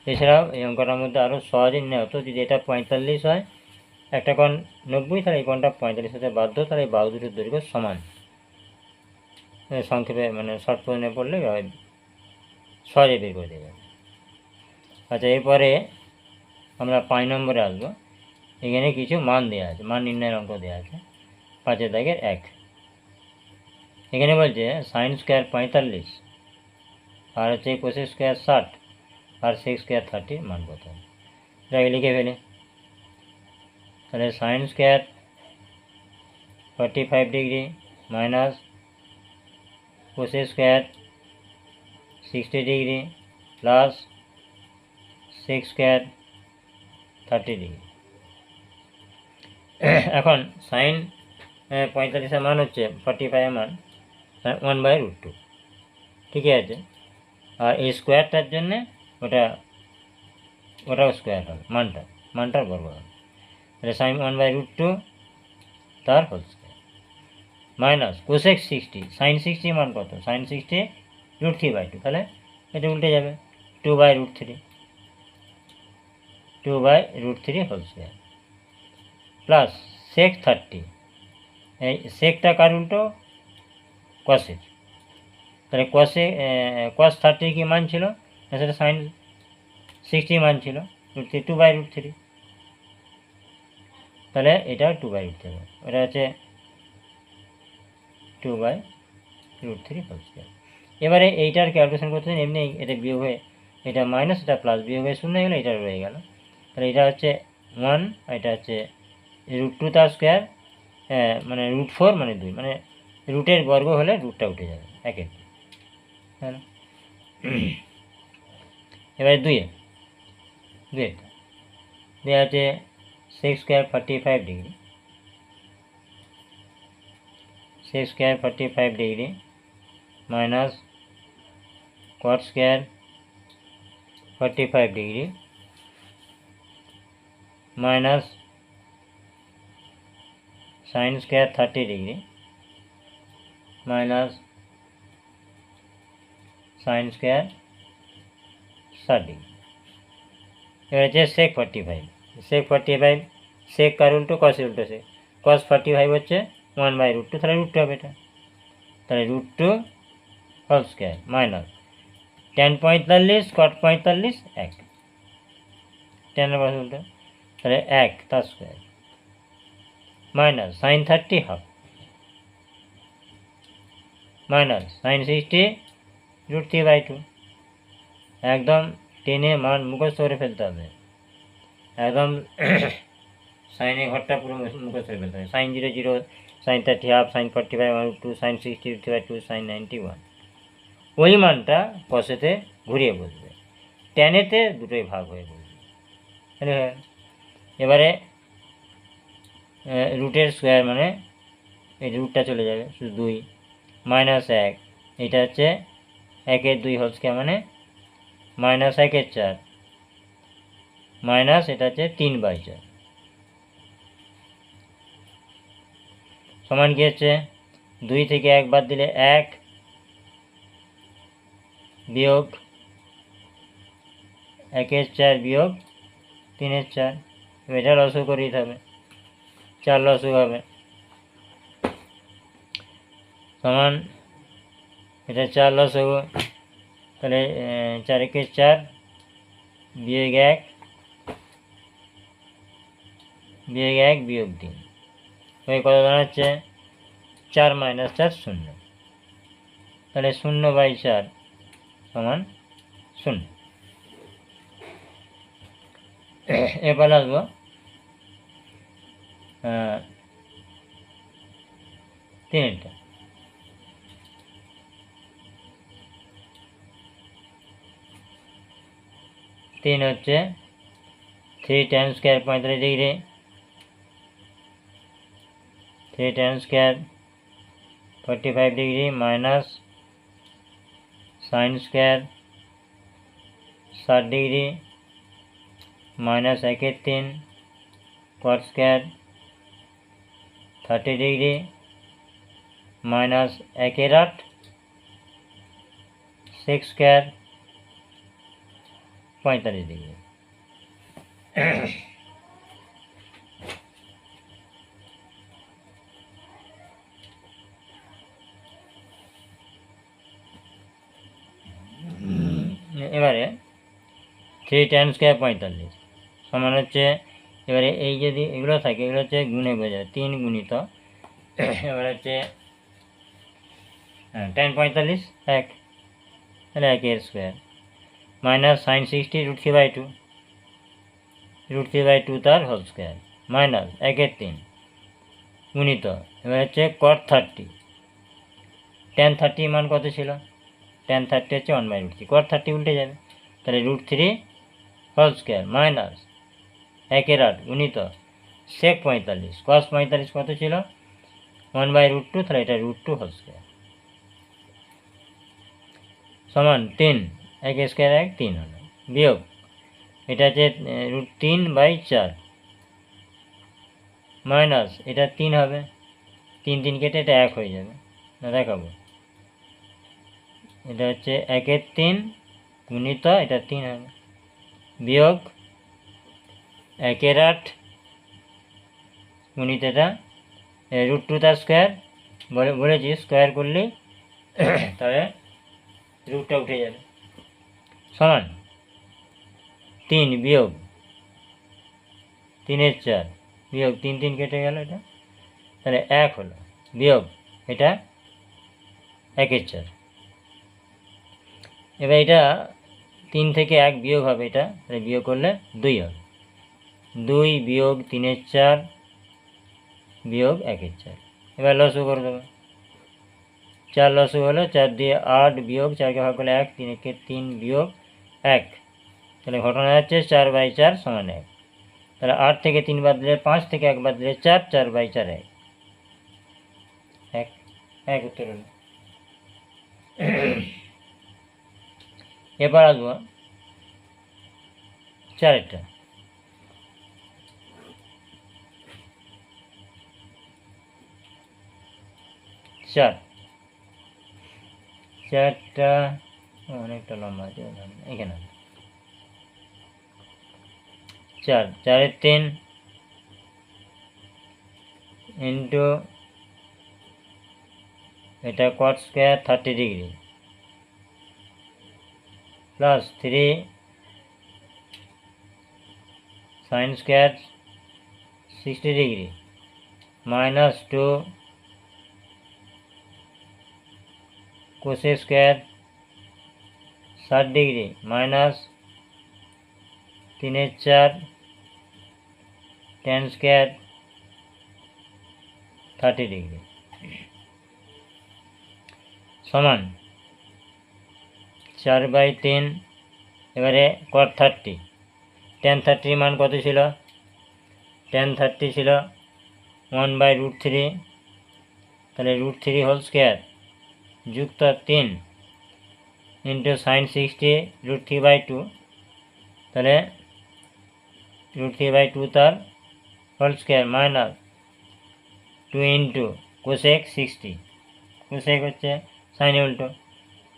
এছাড়াও এই অঙ্কটার মধ্যে আরও সহজে নেওয়া হতো, যদি এটা 45 হয়, একটা কোণ 90, তাহলে এই কোণটা 45 হতে বাধ্য, তাহলে এই বাহু দুটোর দৈর্ঘ্য সমান। সংক্ষেপে মানে শর্ট প্রশ্নে পড়লে সহজে বের করে দেওয়া যাবে। আচ্ছা, এরপরে আমরা 5 নম্বরে আসবো। এখানে কিছু মান দেওয়া আছে, মান নির্ণয়ের অঙ্ক দেওয়া আছে। 5 দাগের 1, এখানে বলছে সাইন স্কোয়ার 45 আর হচ্ছে কোসেক স্কোয়ার 60 আর সেক স্কোয়ার 30 মান কত হবে, এটাকে লিখে ফেলে। তাহলে sine square 45 degree minus cosec square 60 degree plus sec square 30 degree. এখন সাইন পঁয়তাল্লিশের মান হচ্ছে 45 মান 1/√2, ঠিকই আছে। আর এই স্কোয়ারটার জন্যে ওটাও স্কোয়ার হবে, মানটার বর্গ হবে। তাহলে সাইন 1/√2 তার whole square minus cosec 60, sine 60 মান কত, সাইন 60 √3/2, তাহলে এটা উল্টে যাবে 2/√3 হোল স্কোয়ার প্লাস সেক 30, এই সেকটা কার উল্টো, কসের। তাহলে কস 30 কি মান ছিল, সেটা সাইন 60 মান ছিল, √3 2/√3, তাহলে এটা 2/√3, ওটা হচ্ছে 2/√3 হোল স্কোয়ার। এবারে এইটার ক্যালকুলেশন করতেছেন, এমনি এটা বিয়োগ হয়ে এটা মাইনাস, এটা প্লাস, বিয়োগ হয়ে শূন্য হয়ে গেলে এটা রয়ে গেল। তাহলে এটা হচ্ছে 1, এটা হচ্ছে √2 তার স্কোয়ার, মানে √4 মানে 2, মানে রুটের বর্গ হলে রুটটা উঠে যাবে একের, হ্যাঁ। এবারে দুইটা দেওয়া আছে sec square 45 degree, sec square 45 degree minus cot square 45 degree minus sine square 30 degree minus sine square 60 degree. এবার হচ্ছে সেক 45, সেক কার উল্টো, কসের উল্টো সেক, কস 45 হচ্ছে 1/√2, তাহলে √2 হবে এটা, তাহলে √2 whole square minus tan 45 cot 45 1, টেনের পাশে উল্টো, তাহলে 1 তার square minus sine 30 half minus sine 60 √3/2। একদম টেনে মান মুখস্থ করে ফেলতে হবে, একদম সাইনের ঘরটা পুরো মুখস্থ করে ফেলতে হবে। Sine 0 0, sine 30 half, sine 45 √2, sine 60 √3/2, sine 91, ওই মানটা কসেতে ঘুরিয়ে বসবে, টেনেতে দুটোই ভাগ হয়ে বসবে। এবারে রুটের স্কোয়ার মানে এই রুটটা চলে যাবে, শুধু 2 মাইনাস 1, এটা হচ্ছে 1/2 হোল স্কোয়ার মানে মাইনাস 1/4 মাইনাস এটা হচ্ছে 3/4 সমান কি হচ্ছে 2 থেকে 1 বাদ দিলে 1 বিয়োগ 1/4 বিয়োগ 3/4, এটা লসও করে দিতে হবে, 4 লসও হবে সমান এটা 4 লসও, তাহলে 4/4 বিয়োগ 1 বিয়োগ 3, ওই কত দাঁড়াচ্ছে 4 - 4 0, তাহলে 0/4 সমান 0। এবার আসবো 3টা, 3 হচ্ছে 3 tan square 45 degree, 3 tan square 45 degree minus sine square 60 degree minus 1/3 cot square 30 degree minus 1/8 sec square 45 degree. এবারে 3 tan স্কোয়ার 45 সমান হচ্ছে, এবারে এই যদি এগুলো থাকে এগুলো হচ্ছে গুণে বোঝায় 3 গুণিত, এবার হচ্ছে tan 45 1, তাহলে 1 স্কোয়ার মাইনাস সাইন 60 √3/2 তার হোল স্কোয়ার মাইনাস 1/3 গুণিত, এবার হচ্ছে cot 30, tan 30 মান কত ছিল, tan 30 হচ্ছে 1/√3, cot 30 উল্টে যাবে, তাহলে √3 হোল স্কোয়ার মাইনাস 1/8 গুণিত সেক 45, cos 45 কত ছিল 1/√2, তাহলে এটা √2 হোল স্কোয়ার সমান 3, 1 স্কোয়ার 1, 3 হলো, বিয়োগ এটা হচ্ছে √3/4 মাইনাস এটা 3 হবে, 3 3 কেটে এটা 1 হয়ে যাবে, না দেখাবো, এটা হচ্ছে 1-এর 3 গুণিত এটা 3 হবে, বিয়োগ 1-এর 8 গুণিত এটা √2 তার স্কোয়ার, বলেছি স্কোয়ার করলেই তবে রুটটা উঠে যাবে, সমান 3 বিয়োগ 3-এর 4 বিয়োগ 3 3 কেটে গেল, এটা তাহলে 1 হলো, বিয়োগ এটা 1-এর 4, এবার এটা 3 থেকে 1 বিয়োগ হবে, এটা তাহলে বিয়োগ করলে 2 হবে, 2 বিয়োগ 3-এর 4 বিয়োগ 1-এর 4, এবার লসও করে দেবো, 4 লসও হলো, 4 দিয়ে 8 বিয়োগ 4কে ভাগ করলে 1, 3-একে 3 বিয়োগ 1, তাহলে ঘটনা যাচ্ছে 4/4 সমান 1, তাহলে 8 থেকে 3 বাদ দিলে 5, থেকে 1 বাদ দিলে 4, 4/4 1, 1 উত্তর হলো। এবার আসবো 4-এরটা, 4টা অনেকটা লম্বা আছে, এখানে 4-4-এর 3 ইন্টু এটা cot square 30 degree plus 3 sine square 60 degree minus 2 cosec square 60 degree minus 3-এর 4 tan স্কোয়ার 30 ডিগ্রি সমান 4/3, এবারে cot 30, tan 30 মান কত ছিল, tan 30 ছিল 1/√3, তাহলে √3 হোল স্কোয়ার যুক্ত 3 ইন্টু সাইন 60 √3/2, তাহলে √3/2 তার whole square minus 2 into cosec 60, cosec হচ্ছে সাইনে উল্টো,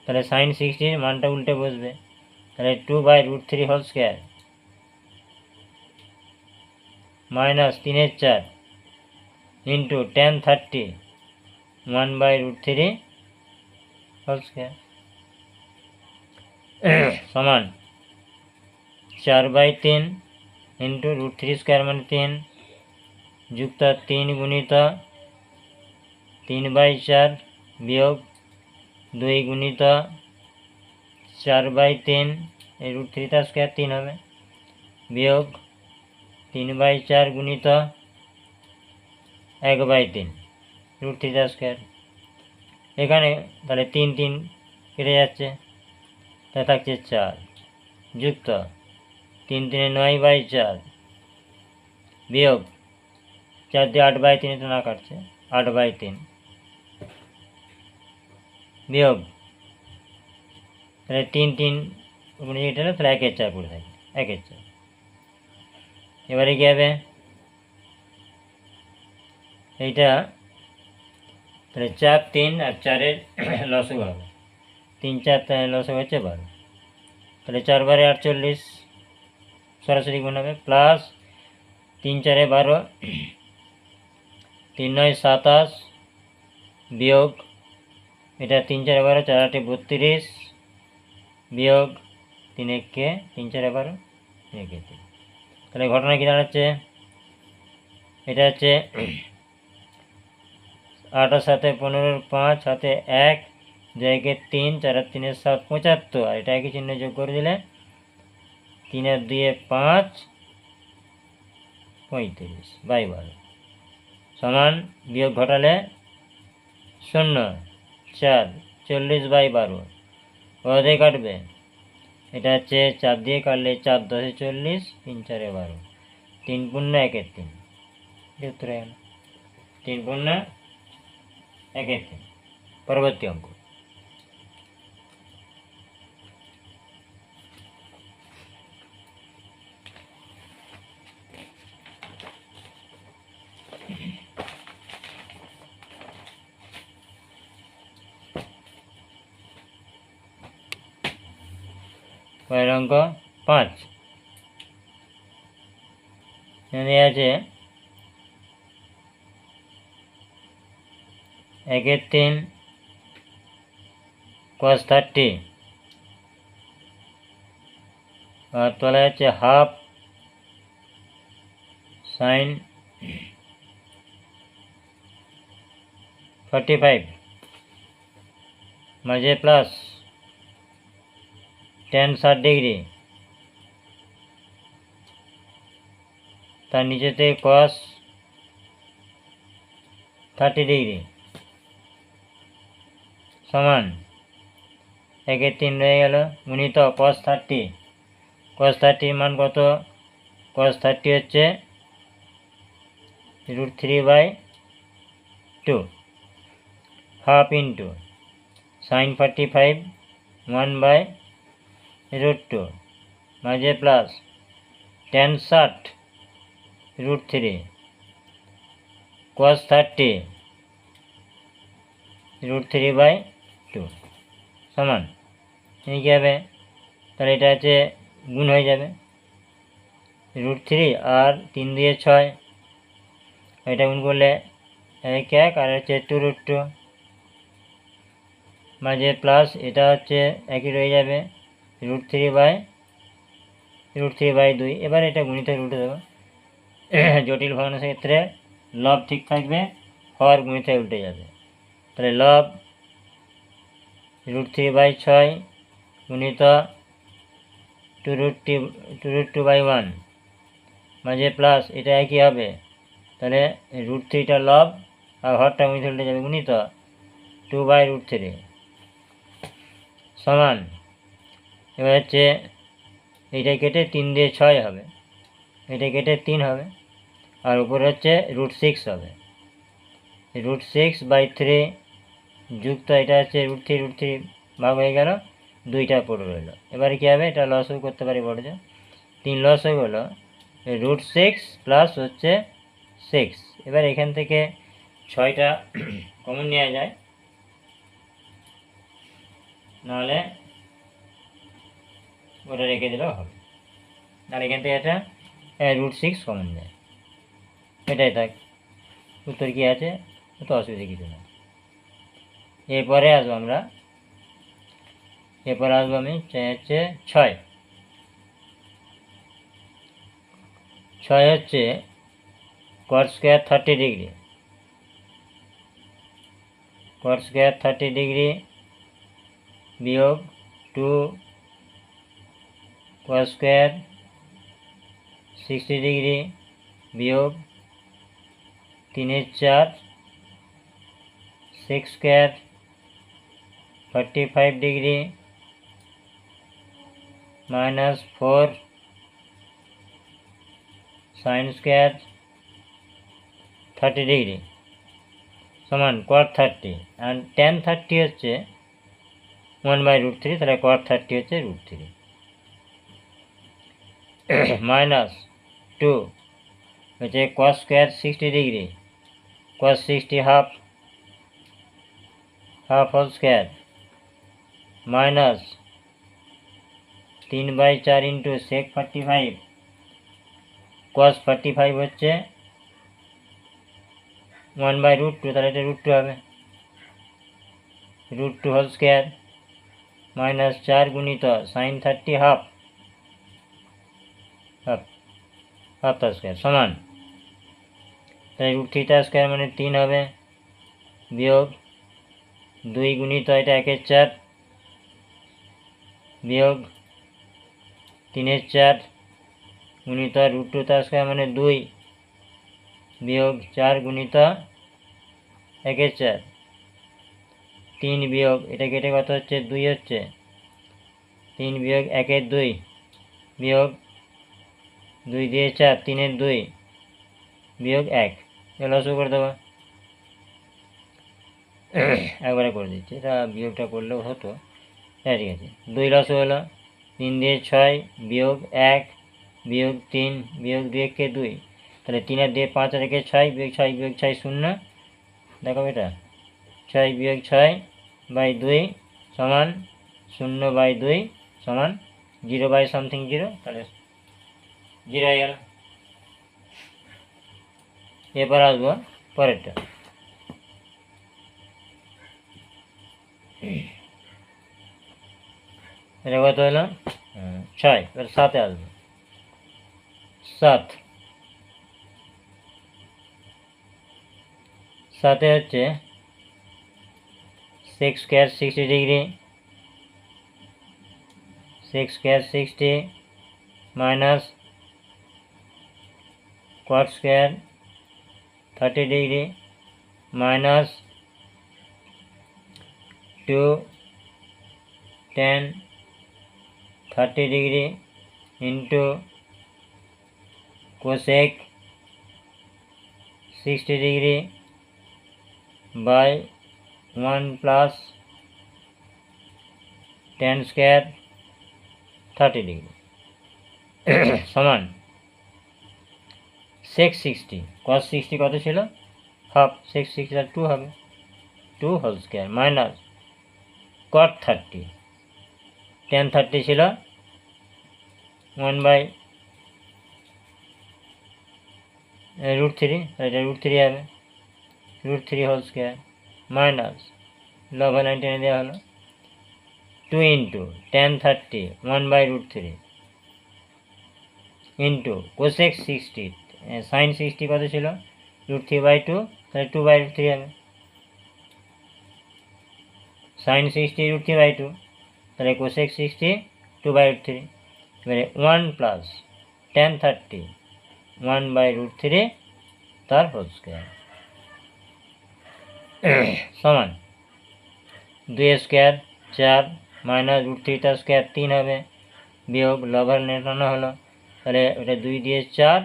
তাহলে সাইন 60 মানটা উল্টে বসবে, তাহলে 2/√3 হোল স্কোয়ার মাইনাস 3-এর 4 ইন্টু tan 30 1/√3 হোল স্কোয়ার সমান 4/3 ইন্টু √3 স্কোয়ার মানে 3 যুক্ত 3 গুণিত 3/4 বিয়োগ 2 গুণিত 4/3, এই √3 তার স্কোয়ার 3 হবে, বিয়োগ 3/4 গুণিত 1/3 √3 তার স্কোয়ার, এখানে তাহলে 3 3 কেটে যাচ্ছে, তা থাকছে 4 যুক্ত 3 3 9/4 বিয়োগ 4 দিয়ে 8/3, এটা না কাটছে 8/3 বিয়োগ, তাহলে 3 3 উপরে এটা তাহলে 1-এর 4 পড়ে থাকে, 1-এর 4, এবারে কী হবে এইটা, তাহলে 4 3 আর 4-এর লসগু হবে, 3 4 লসগু হচ্ছে 12, তাহলে 4/48 সরাসরি গুণ হবে, প্লাস 3 4 12, 3 9 27 বিয়োগ এটা 3 4 12, 4 8 32 বিয়োগ 3 1 3 4 12 3 1 3, তাহলে ঘটনা কী দাঁড়াচ্ছে, এটা হচ্ছে 8 আর 7 15, 5 হাতে 1, 2 1 3, 4 আর 3 7 75, আর এটা একই চিহ্ন যোগ করে দিলে 3 আর 2 5 35/12 সমান, বিয়োগ ঘটালে 0 4 40/12, ওদের কাটবে, এটা হচ্ছে 4 দিয়ে কাটলে 4 10 40, 3 4 12, 3 পূর্ণ 1 3, উত্তর হয়ে গেল 3 পূর্ণ 1 3। পরবর্তী অঙ্ক। পরের অঙ্ক 5। এখানে আছে 1 3 cos 30 আর তলায় আছে হাফ sin 45 মাঝে প্লাস tan 60 ডিগ্রি, তার নিচেতে cos 30 ডিগ্রি সমান 1 3 রয়ে গেল গুণিত cos 30। cos 30 মান কত? cos 30 হচ্ছে √3/2 হাফ ইন্টু sin 45 1/√2 মাঝে প্লাস tan 60 √3 cos 30 √3/2 সমান এই কী হবে? তাহলে এটা আছে গুণ হয়ে যাবে √3 আর 3 দিয়ে 6, এটা গুণ করলে 1 1 আর হচ্ছে 2√2 মাঝে প্লাস এটা হচ্ছে একই রয়ে যাবে √3/2। এবার এটা গুণিত উল্টে দেবো। জটিল ভগ্নাংশের ক্ষেত্রে লব ঠিক থাকবে, হর গুণিত উল্টে যাবে। তাহলে লব √3/6 গুণিত 2√2/1 মাঝে প্লাস এটা একই হবে, তাহলে √3টা লব আর হরটা গুণিত উল্টে যাবে গুণিত 2/√3 সমান। এবার হচ্ছে এইটা কেটে 3 দিয়ে 6 হবে, এটা কেটে 3 হবে আর উপরে হচ্ছে √6 হবে। √6/3 যুক্ত এটা হচ্ছে √3 ভাগ হয়ে গেল, 2টা পড়ে রইল। এবারে কী হবে? এটা লসও করতে পারি বড় যে 3 লস হয়ে গেল, √6 প্লাস হচ্ছে 6। এবার এখান থেকে 6টা কমন নেওয়া যায়, নাহলে ওটা রেখে দিলেও হবে। আর এখান থেকে এটা √6 কমন যায়, এটাই থাক। উত্তর কী আছে? তো অসুবিধা কিছু না। এরপরে আসবো আমি হচ্ছে 6 হচ্ছে cot square 30 degree, cot square 30 degree বিয়োগ 2 cos স্কোয়ার 60 ডিগ্রি বিয়োগ 3/4 6 square 45 degree minus 4 sin square 30 degree সমান cot 30 আর tan 30 হচ্ছে 1/√3, তাহলে cot 30 হচ্ছে √3 মাইনাস 2 হচ্ছে cos square 60 degree, cos 60 half whole square minus 3/4 into sec 45 cos 45 হচ্ছে 1/√2, তাহলে এটা √2 হবে, √2 হোল স্কোয়ার মাইনাস 4 গুণিত sin 30 হাফ তার স্কোয়ার সমান, তাই √3 স্কোয়ার মানে 3 হবে বিয়োগ 2 গুণিত এটা 1/4 বিয়োগ 3/4 গুণিত √2 স্কোয়ার মানে 2 বিয়োগ 4 গুণিত 1/4 3 বিয়োগ এটা কেটে কত হচ্ছে 2 হচ্ছে 3 বিয়োগ 1/2 বিয়োগ 2 দিয়ে 4 3/2 বিয়োগ 1 এগুলো শুরু করে দেবো। একবারে করে দিচ্ছি, এটা বিয়োগটা করলেও হতো। হ্যাঁ ঠিক আছে, 2 লস হলো, 3 দিয়ে 6 বিয়োগ 1 বিয়োগ 3 বিয়োগ 2 কে 2, তাহলে 3 আর 2 5 আর 1 6 বিয়োগ 6 বিয়োগ 6 0। দেখো এটা 6 বিয়োগ 6 বাই 2 সমান 0 বাই 2 সমান 0 বাই সামথিং 0, তাহলে 0 হয়ে গেল। এবার আসবো পরেরটা। এটা কত হলো 6, এবার 7-এ আসবো। 7-এ হচ্ছে sec square 60 degree, sec square 60 minus cot square 30 degree minus 2 tan 30 degree into cosec 60 degree by 1 plus tan square 30 degree সমান sec 60 cos 60 কত ছিল হাফ, sec 60 আর 2 হবে, 2 whole square minus cot 30 tan 30 ছিল 1 বাই √3, এটা √3 হবে, √3 হোল স্কোয়ার মাইনাস লব line টেনে দেওয়া হলো 2 into tan 30 1 by √3 into cosec 60 sin 60 কত ছিল √3 বাই 2, তাহলে 2 বাই √3 হবে, sin 60 √3 বাই 2, তাহলে cosec 60 2 বাই √3, এবারে 1 প্লাস tan 30 1 বাই √3 তার হোল স্কোয়ার সমান 2 স্কোয়ার 4 মাইনাস √3 তার স্কোয়ার 3 হবে, বিয়োগ লবার নেটানো হলো, তাহলে ওটা 2 দিয়ে 4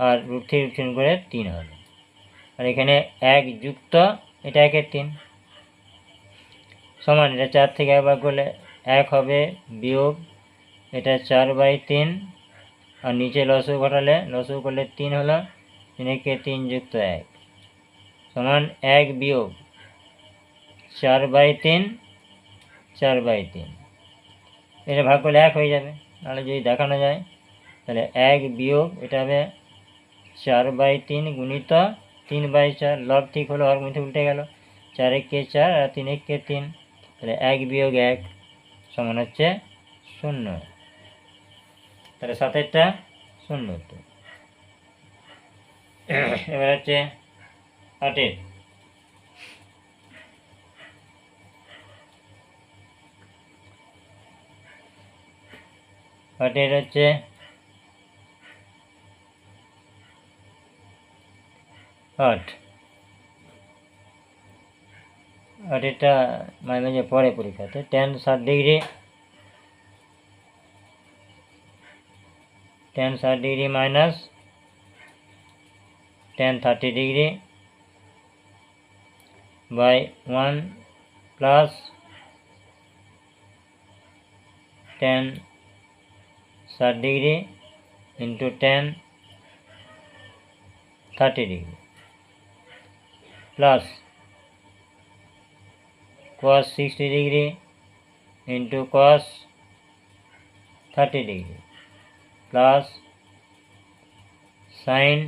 আর √3 করে 3 হবে, আর এখানে 1 যুক্ত এটা 1-এর 3 সমান এটা 4 থেকে একবার করলে 1 হবে, বিয়োগ এটা 4 বাই 3 আর নিচে লসও ঘটালে লসও করলে 3 হলো, 3-এ 3 যুক্ত 1 সমান 1 বিয়োগ 4 বাই 3 4 বাই 3, এটা ভাগ করলে 1 হয়ে যাবে, নাহলে যদি দেখানো যায় তাহলে 1 বিয়োগ এটা হবে 4 বাই 3 গুণিত 3 বাই 4, লব ঠিক হলো, হরমুখী উল্টে গেল, 4-এ 4 আর 3-এ 3, তাহলে 1 বিয়োগ 1 সমান হচ্ছে 0, তাহলে 7-এরটা 0 তো। এবার হচ্ছে 8-এর, 8-এর হচ্ছে 8-এরটা মাঝে মাঝে পরে পরীক্ষাতে tan 60 degree, tan 60 degree minus tan 30 degree by 1 plus tan 60 degree into tan 30 degree plus cos 60 degree into cos 30 degree plus sin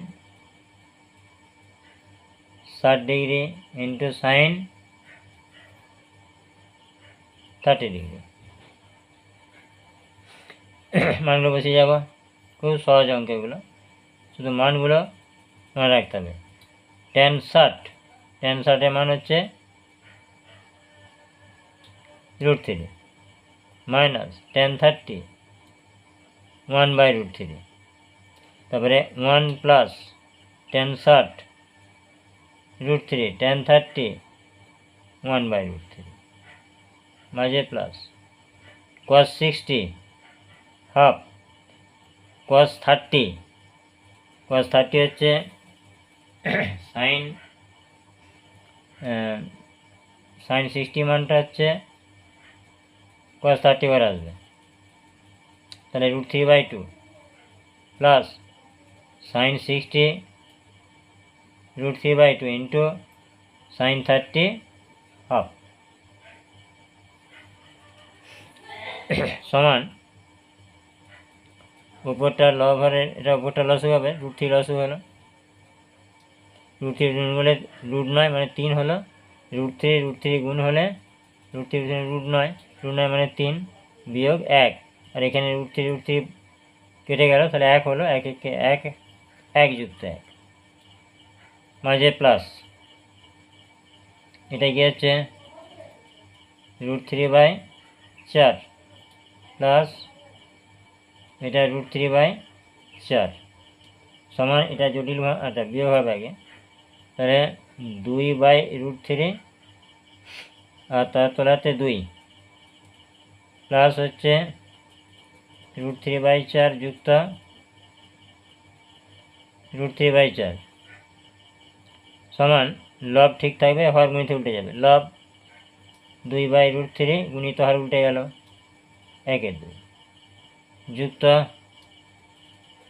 60 degree into sin 30 degree. মানগুলো বসে যাব, খুব সহজ অঙ্ক এগুলো, শুধু মানগুলো মনে রাখতে হবে। tan 60-এর মান হচ্ছে √3 মাইনাস tan 30 1 বাই √3, তারপরে 1 প্লাস tan 60 √3 tan 30 1 বাই √3 মাঝে প্লাস cos 60 হাফ cos 30 হচ্ছে sin সাইন 60 মানটা হচ্ছে cos 30 করে আসবে, তাহলে √3/2 plus sign 60 √3/2 into sign 30 half সমান উপরটা লব হলে এটা উপরটা লসু হবে, √3 লসু হলো, √3 গুণ হলে √9 মানে 3 হলো, √3 গুণ হলে √3 √9 মানে 3 বিয়োগ 1, আর এখানে √3 কেটে গেল, তাহলে 1 হলো, 1 যুক্ত 1 মাঝে প্লাস, এটা কি হচ্ছে √3/4 প্লাস এটা √3/4 সমান, এটা জটিল আচ্ছা বিয়োগ হবে আগে, তাহলে 2/√3 আর তার তলাতে 2 প্লাস হচ্ছে √3/4 যুক্ত √3/4 সমান, লব ঠিক থাকবে, হর গুণিত উল্টে যাবে, লব 2/√3 গুণিত হর উল্টে গেল 1/2 যুক্ত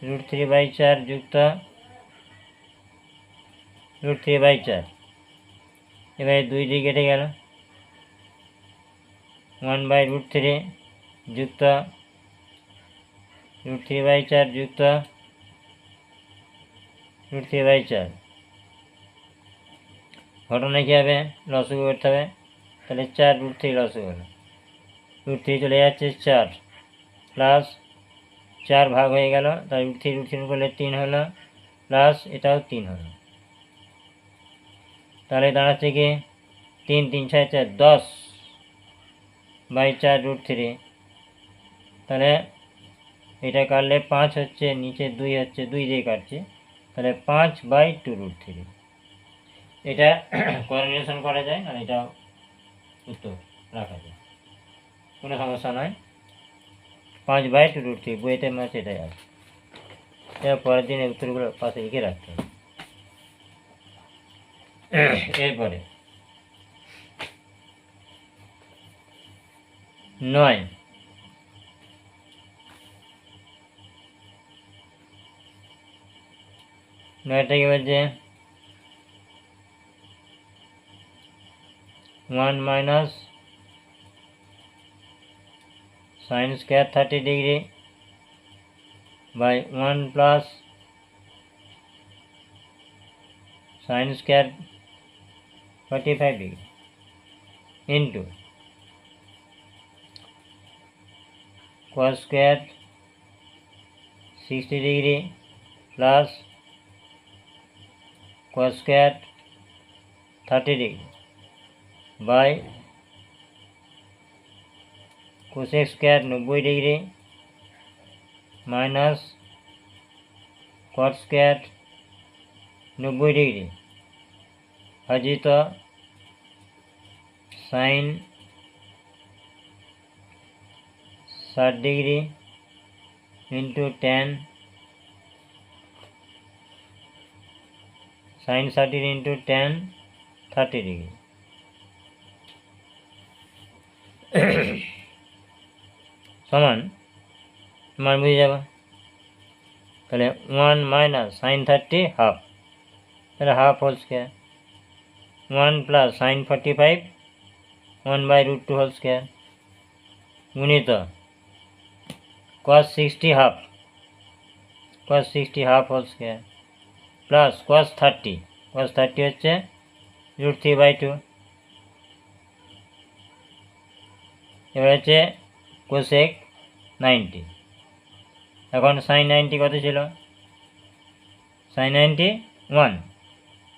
√3/4 যুক্ত √3/4, এবারে 2 দিয়ে কেটে গেল, 1/√3 যুক্ত √3/4 যুক্ত √3/4, ঘটনা কী হবে, লসগু করতে হবে, তাহলে 4 √3 লসগু হলো, √3 চলে যাচ্ছে 4 প্লাস 4 ভাগ হয়ে গেল, তাই √3 করলে 3 হলো, প্লাস এটাও 3 হলো, তাহলে দাঁড়াচ্ছে কি 3 3 6 4 10/4 √3, তাহলে এটা কাটলে 5 হচ্ছে, নিচে 2 হচ্ছে, 2 দিয়ে কাটছে, তাহলে 5/2 √3, এটা কোরিলেশন করা যায়, আর এটা উত্তর রাখা যায়, কোনো সমস্যা নয়, 5/2 √3 বইতে ম্যাচ এটাই আছে, পরের দিন এই উত্তরগুলো পাশে লিখে রাখতে হবে। এরপরে 9 9টাকে বলছে 1 minus sine square 30 degree by 1 plus sine square 45 degree into cos square 60 degree plus cos square 30 degree by cosec square 90 degree minus cot square 90 degree ভাজিত sine 60 degree into tan sine 30 into tan 30 degree সমান, মান বুঝে যাবে, তাহলে 1 minus sine 30 half, তাহলে half whole square, 1 plus sine 45 1/√2 whole square গুণিত cos 60 half whole square plus cos 30 হচ্ছে √3/2, এবার হচ্ছে cosec 90, এখন সাইন 90 কত ছিল, সাইন 90 1,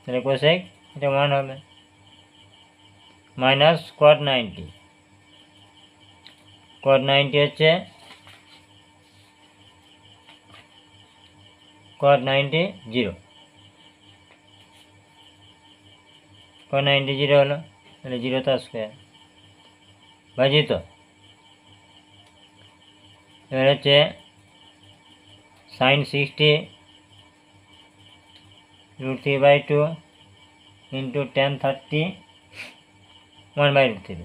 তাহলে cosec এটা 1 হবে, মাইনাস cot 90 হচ্ছে cot 90 0, cot 90 0 হলো, তাহলে 0 তার স্কোয়ার ভাজিত, এবার হচ্ছে সাইন 60 √3/2 ইন্টু tan 30 1/√3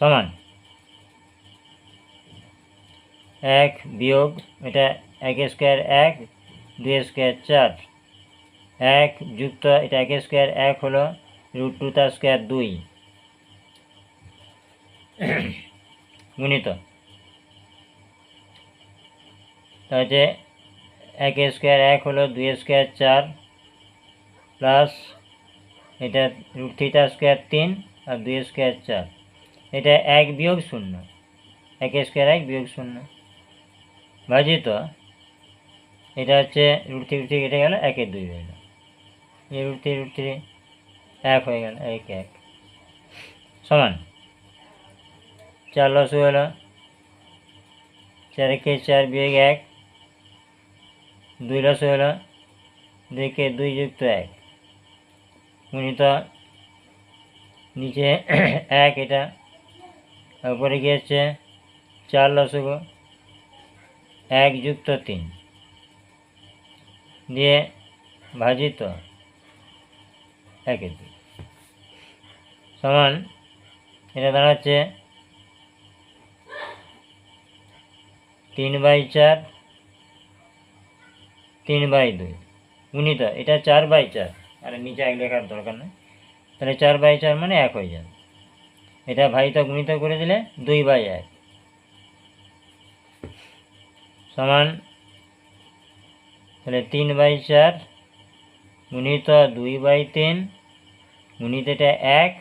সমান 1 বিয়োগ এটা 1 স্কোয়ার 1 2 স্কোয়ার 4 1 যুক্ত এটা 1 স্কোয়ার 1 হলো √2 তার স্কোয়ার 2 গুণিত তাহলে 1 স্কোয়ার 1 হলো 2 স্কোয়ার 4 প্লাস এটা √3 তার স্কোয়ার 3 আর 2 স্কোয়ার 4 এটা 1 বিয়োগ 0 1 স্কোয়ার 1 বিয়োগ 0 ভাজিত এটা হচ্ছে √3 কেটে গেল 1 2 হয়ে গেল √3 1 হয়ে গেল 1 1 সমান 4 লসু হলো 4 কে 4 বিয়োগ 1 2 লসু হলো 2 কে 2 যুক্ত 1 গুণিত নিচে 1 এটা উপরে গিয়েছে 4 লসগু 1 যুক্ত 3 দিয়ে ভাজিত 1 2 সমান এটা দাঁড়াচ্ছে 3/4 3/2 গুণিত এটা 4/4 আর নিচে 1 লেখার দরকার নেই তাহলে 4/4 মানে 1 হয়ে যাবে এটা ভাজিত গুণিত করে দিলে 2/1 সমান তাহলে 3/4 গুণিত 2/3 গুণিত এটা 1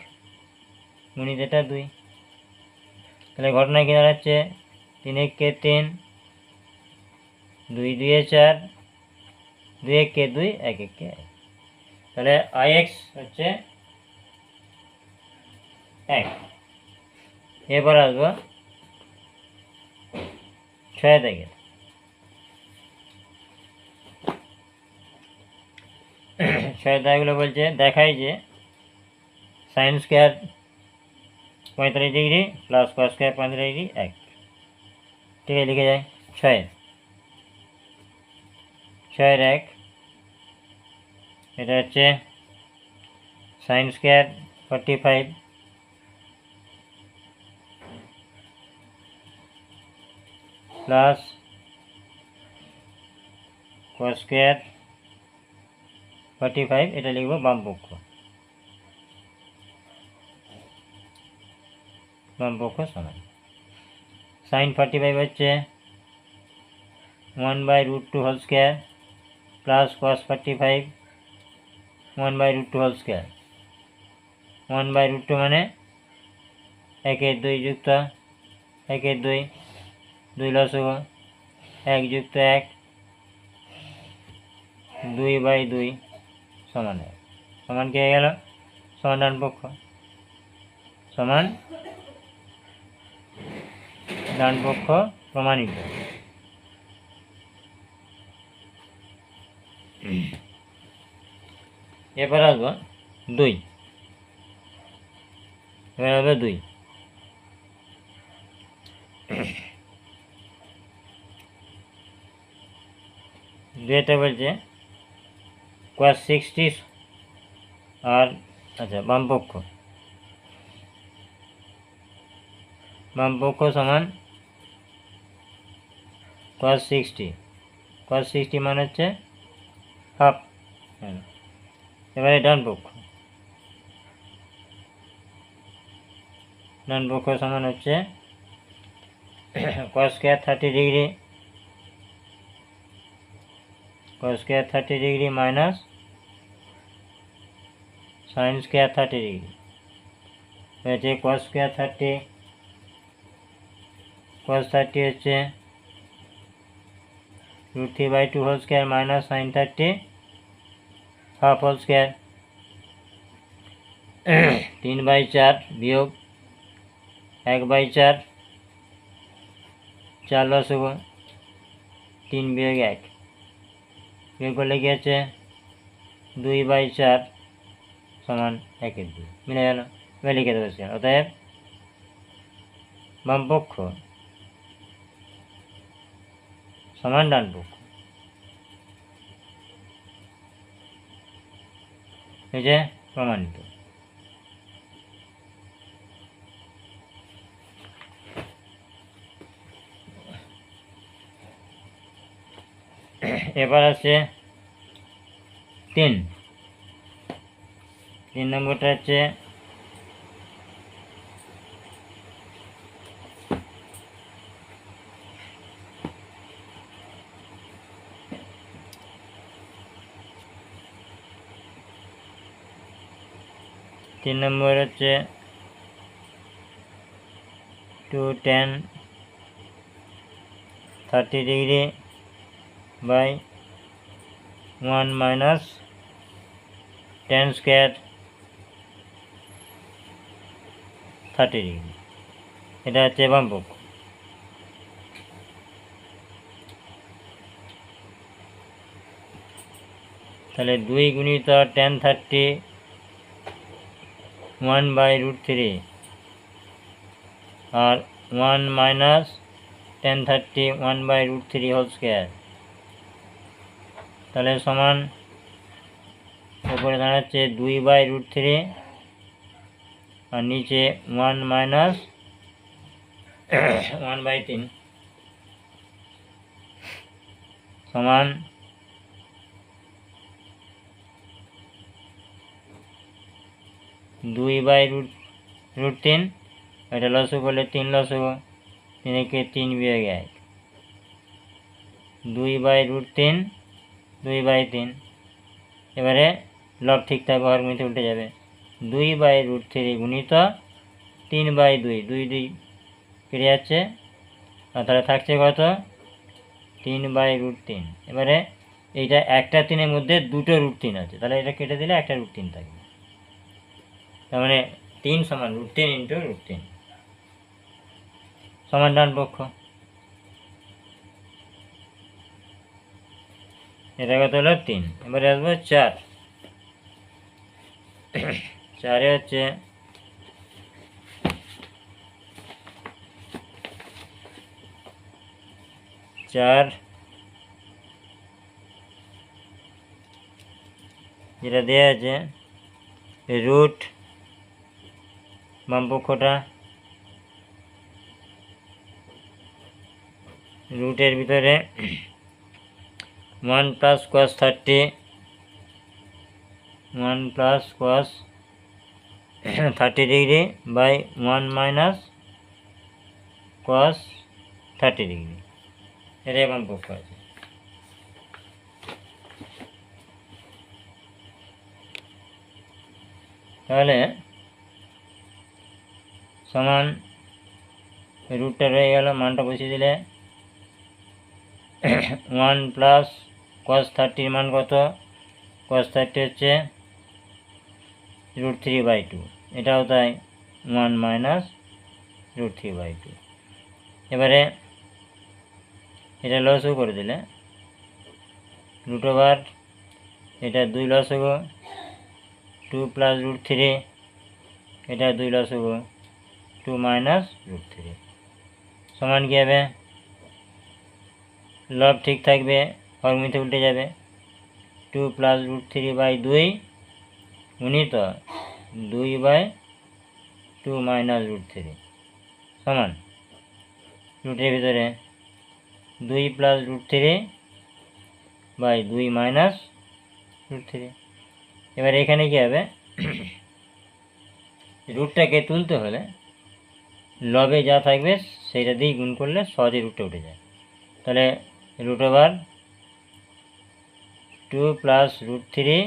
গুণিত এটা 2 তাহলে ঘটনা কি দাঁড়াচ্ছে 3 1 কে 3 2 2 4 2 1 কে 2 1 1 কে 1 তাহলে ix হচ্ছে 1 এবার আসবো 6 থেকে 6 দাগগুলো বলছে দেখাই যে sign square 45 degree plus cos square 45 degree 1 ঠিক আছে লিখে যায় 6 1 এটা হচ্ছে sign square 45 plus cos square 45 এটা লিখব বাম পক্ষ সমান সাইন 45 হচ্ছে 1/√2 whole square plus cos 45 1/√2 whole square 1/√2 মানে 1 2 যুক্ত 1 2 2 লসগু 1 যুক্ত 1 2/2 সমান 1 সমান কি হয়ে গেল সমান ডান পক্ষ সমান ডান পক্ষ প্রমাণিত এবার আসবো 2 এবার আসবে 2 দুইটা বলছে cos 60 আর আচ্ছা বাম পক্ষ সমান cos 60 মানে হচ্ছে হাফ এবারে ডান পক্ষ সমান হচ্ছে cos square 30 degree minus sin square 30 degree হচ্ছে cos স্কয়ার 30 হচ্ছে √3/2 whole square minus sin 30 half whole square 3/4 বিয়োগ 1/4 4 লসগু 3 বিয়োগ 1 বিয়োগ করলে কি আছে 2/4 সমান 1 2 মিলে গেল এবার লিখে দেবো অতএব বাম পক্ষ সমান ডান পক্ষ এই যে প্রমাণিত। এবার আছে 3 নম্বরটা হচ্ছে নম্বর হচ্ছে 2 tan 30 degree by 1 minus tan square 30 degree. এটা হচ্ছে বাম পক্ষ। তাহলে 2 গুণিত tan 30 1/√3 আর 1 মাইনাস tan 30 1/√3 হোল স্কোয়ার, তাহলে সমান উপরে দাঁড়াচ্ছে 2/√3 আর নিচে 1 মাইনাস 1/3 সমান 2/√3। এটা লসগু করলে 3 লসগু, 3 কে 3 বিয়োগ 1, 2/√3 2/3। এবারে লব ঠিক থাকবে, হরগুণিতে উল্টে যাবে। 2/√3 গুণিত 3/2, 2 2 কেটে যাচ্ছে, আর তাহলে থাকছে কত 3/√3। এবারে এইটা একটা 3-এর মধ্যে দুটো √3 আছে, তাহলে এটা কেটে দিলে একটা √3 থাকবে। তার মানে 3 সমান √3 ইন্টু √3 সমান ডান পক্ষ। এটা কত হলো 3। এবারে আসবো 4। 4-এ হচ্ছে 4 যেটা দেওয়া আছে রুট বাম পক্ষটা, রুটের ভিতরে 1 plus cos 30 1 plus cos 30 degree by 1 minus cos 30 degree, এটাই বাম পক্ষ আছে। তাহলে সমান রুটটা রয়ে গেল, মানটা বসিয়ে দিলে 1 প্লাস cos 30 মান কত, cos 30 হচ্ছে √3/2, এটাও তাই 1 মাইনাস √3/2। এবারে এটা লসগু করে দিলে √, এটা 2 লসগু, 2 প্লাস √3, এটা 2 লসগু, 2 মাইনাস √3 সমান কী হবে, লব ঠিক থাকবে, হরগুণিতে উল্টে যাবে। 2 প্লাস √3/2 গুণিত 2/2 মাইনাস √3 সমান রুটের ভিতরে 2 প্লাস √3/2 মাইনাস √3। এবার এখানে কী হবে, রুটটাকে তুলতে হলে লবে যা থাকবে সেইটা দিয়েই গুণ করলে সহজে রুটটা উঠে যায়। তাহলে √2 প্লাস √3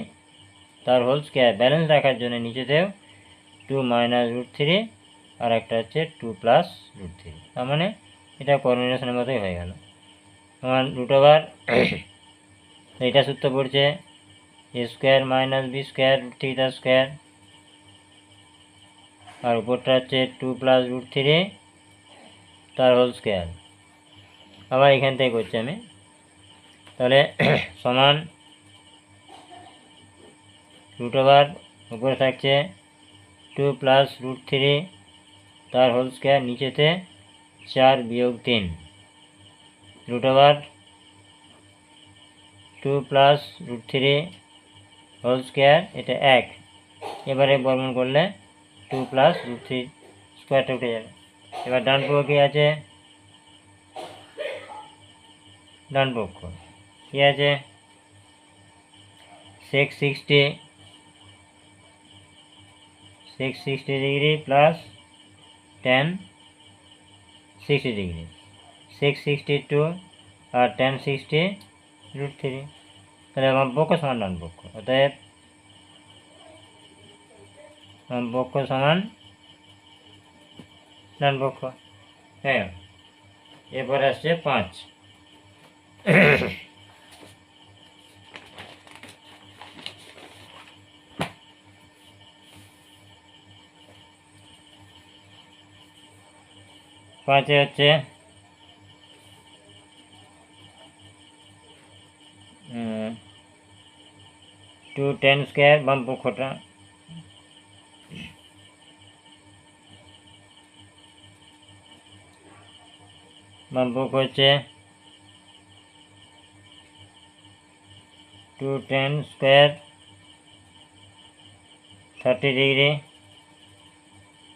তার হোল স্কোয়ার ব্যালেন্স রাখার জন্য নিচেতেও 2 মাইনাস √3 আর একটা হচ্ছে 2 প্লাস √3, তার মানে এটা কোঅর্ডিনেশনের মতোই হয়ে গেল। আমার এইটা সূত্র পড়ছে a square minus b square √3 square, আর উপরটা হচ্ছে 2 প্লাস √3 তার হোল স্কোয়ার। আবার এখান থেকে করছি আমি, তাহলে সমান উপরে থাকছে 2 প্লাস √3 তার হোল স্কোয়ার, নিচেতে 4 বিয়োগ 3, 2 প্লাস √3 হোল স্কোয়ার, এটা 1, এবারে বর্গমূল করলে 2 প্লাস √3 স্কোয়ারটা উঠে যাবে। এবার ডান পক্ষ কী আছে, ডান পক্ষ কী আছে, 660 ডিগ্রি প্লাস tan 60 ডিগ্রি, 662 আর tan 60 √3, তাহলে বাম পক্ষ সমান ডান পক্ষ, অতএব বাম পক্ষ সমান ডান পক্ষ। হ্যাঁ, এরপরে আসছে 5। 5 হচ্ছে 2 tan স্কোয়ার, বাম পক্ষটা হচ্ছে 2 tan square 30 degree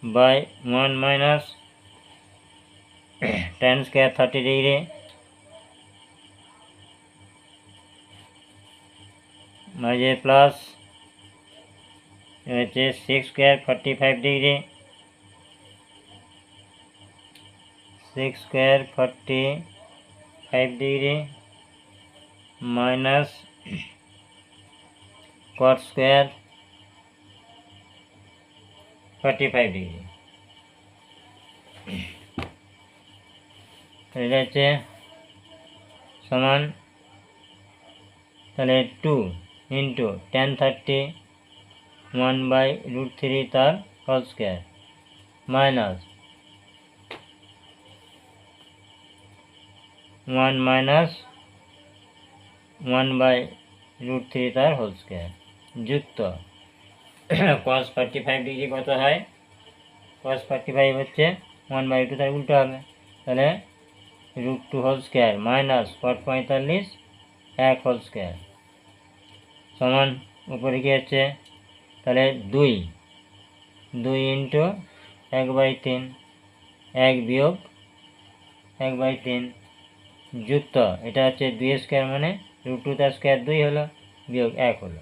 by 1 minus tan square 30 degree মাঝে প্লাস হচ্ছে 6 square 45 degree, 6 square 45 degree minus cot square 45 degree, এটা হচ্ছে সমান, তাহলে 2 ইন্টু tan 30 1/√3 তার হোল স্কোয়ার মাইনাস 1 মাইনাস 1/√3 তার হোল স্কোয়ার যুক্ত cos 45 ডিগ্রি কত হয়, cos 45 হচ্ছে 1/2, তার উল্টো হবে, তাহলে √2 whole square minus cot 45 1 whole square সমান, উপরে কি হচ্ছে, তাহলে 2 ইন্টু 1/3, 1 বিয়োগ 1/3 যুক্ত, এটা হচ্ছে 2 স্কোয়ার মানে √2 তার স্কোয়ার 2 হলো বিয়োগ 1 হলো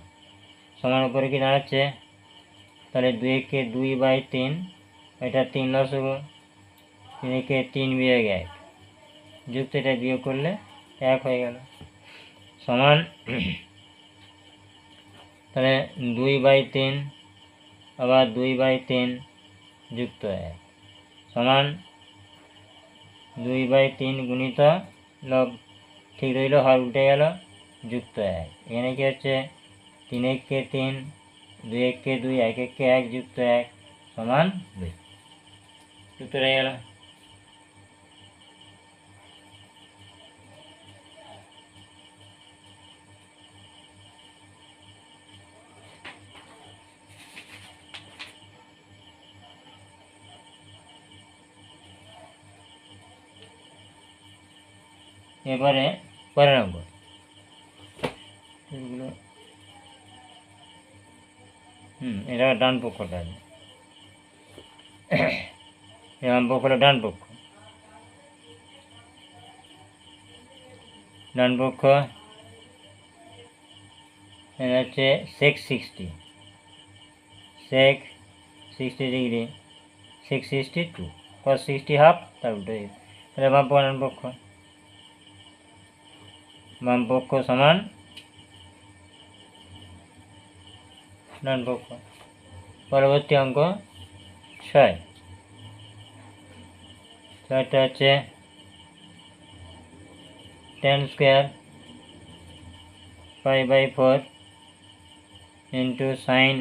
সমান, উপরে কি দাঁড়াচ্ছে, তাহলে 2 2/3, এটা 3 লস হবো, 3 বিয়োগ 1 যুক্ত, এটা বিয়োগ করলে 1 হয়ে গেল সমান, তাহলে 2/3 আবার 2/3 যুক্ত 1 সমান 2/3 গুণিত লব, ঠিক রইল, হর উঠে গেল যুক্ত 1, এখানে কি হচ্ছে 3 1 3, 2 1 2, 1 1 1 যুক্ত 1 সমান 2, যুক্ত রয়ে গেল। এবারে 12 নম্বর, এগুলো এটা ডান পক্ষটা, বাম পক্ষটা ডান পক্ষ, ডান পক্ষ এটা হচ্ছে sec 60 ডিগ্রি 662 cos 60 হাফ, তার উল্টো, তাহলে বাম পক্ষ ডান পক্ষ, বাম পক্ষ সমান ডান পক্ষ। পরবর্তী অঙ্ক 6, 6টা হচ্ছে tan square π/4 into sine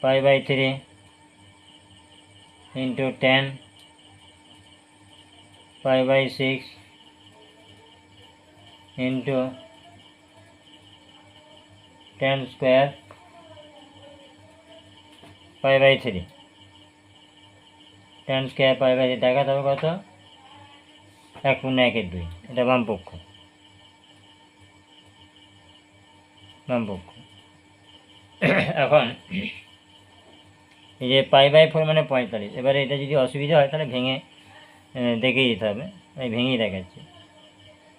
π/3 into tan π/6 into tan square π/3, tan square π/3 দেখাতে হবে কত, 1 × 1 = 2, এটা বাম পক্ষ, বামপক্ষ। এখন এই যে π/4 মানে 45। এবারে এটা যদি অসুবিধা হয় তাহলে ভেঙে দেখেই দিতে হবে, আমি ভেঙেই দেখাচ্ছি।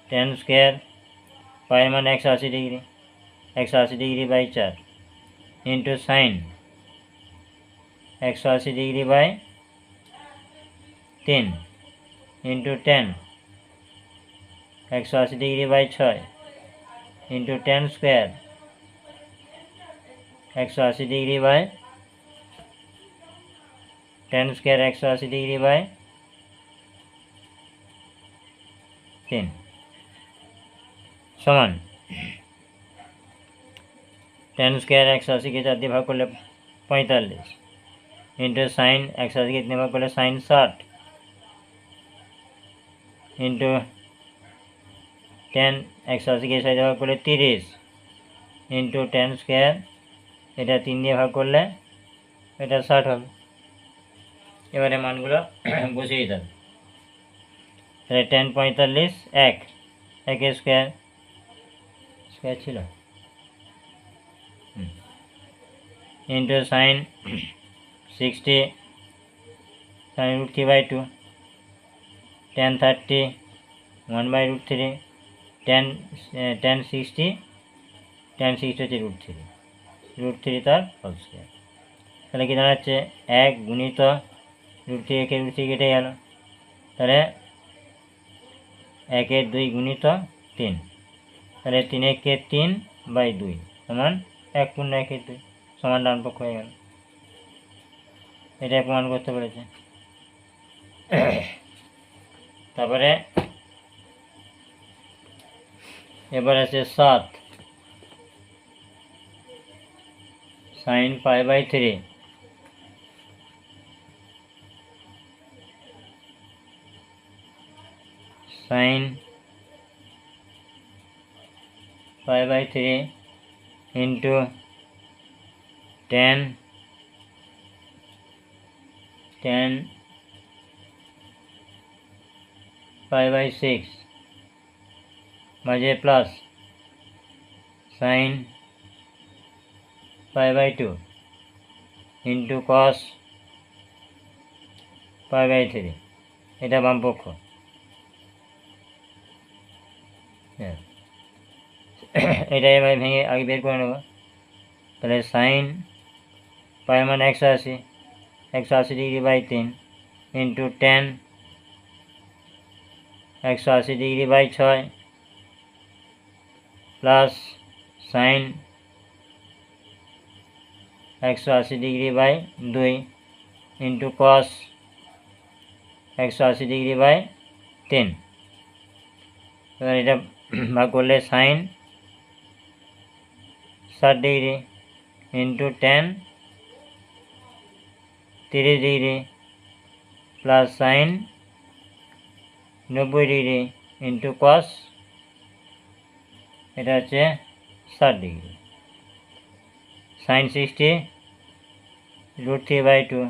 tan স্কোয়ার পায়ের মান 180 degree, 180 degree by 4 into sine 180 degree by 3 into tan 180 degree by 6 into tan square 180 degree by tan square 180 degree by 3 সমান tan স্কোয়ার 180 কে 4 দিয়ে ভাগ করলে 45 ইন্টু সাইন 180 কে 3 ভাগ করলে সাইন 60 ইন্টু tan 180 কে 6 দিয়ে ভাগ করলে 30 ইন্টু tan স্কোয়ার এটা 3 দিয়ে ভাগ করলে এটা 60 হবে। এবারে মানগুলো বসিয়ে দিতে হবে। তাহলে tan 45 1 স্কোয়ার স্কোয়ার ছিল into sign 60 sign √3/2 tan 30 1/√3 tan 60 হচ্ছে √3 তার হোল স্কোয়ার। তাহলে কি দাঁড়াচ্ছে 1 গুণিত √3 একে √3 কেটে গেল, তাহলে 1/2 গুণিত 3, তাহলে 3/3/2 সমান 1/1/2 সমান ডান পক্ষ হয়ে গেল। এটা প্রমাণ করতে পেরেছে। তারপরে এবার আছে 7 সাইন π/3 সাইন π/3 ইন্টু tan π/6 মাঝে প্লাস সাইন π/2 ইন্টু কস π/3, এটা বামপক্ষ। এটা এবার ভেঙে আগে বের করে নেব। তাহলে সাইন পায়ের মান 180 degree by 3 into tan 180 degree by 6 plus sine 180 degree by 2 into cos 180 degree by 3। এবার এটা ভাগ করলে sine 60 degree into tan 30 degree plus sine 90 degree into cos এটা হচ্ছে 60 degree. Sine 60 √3/2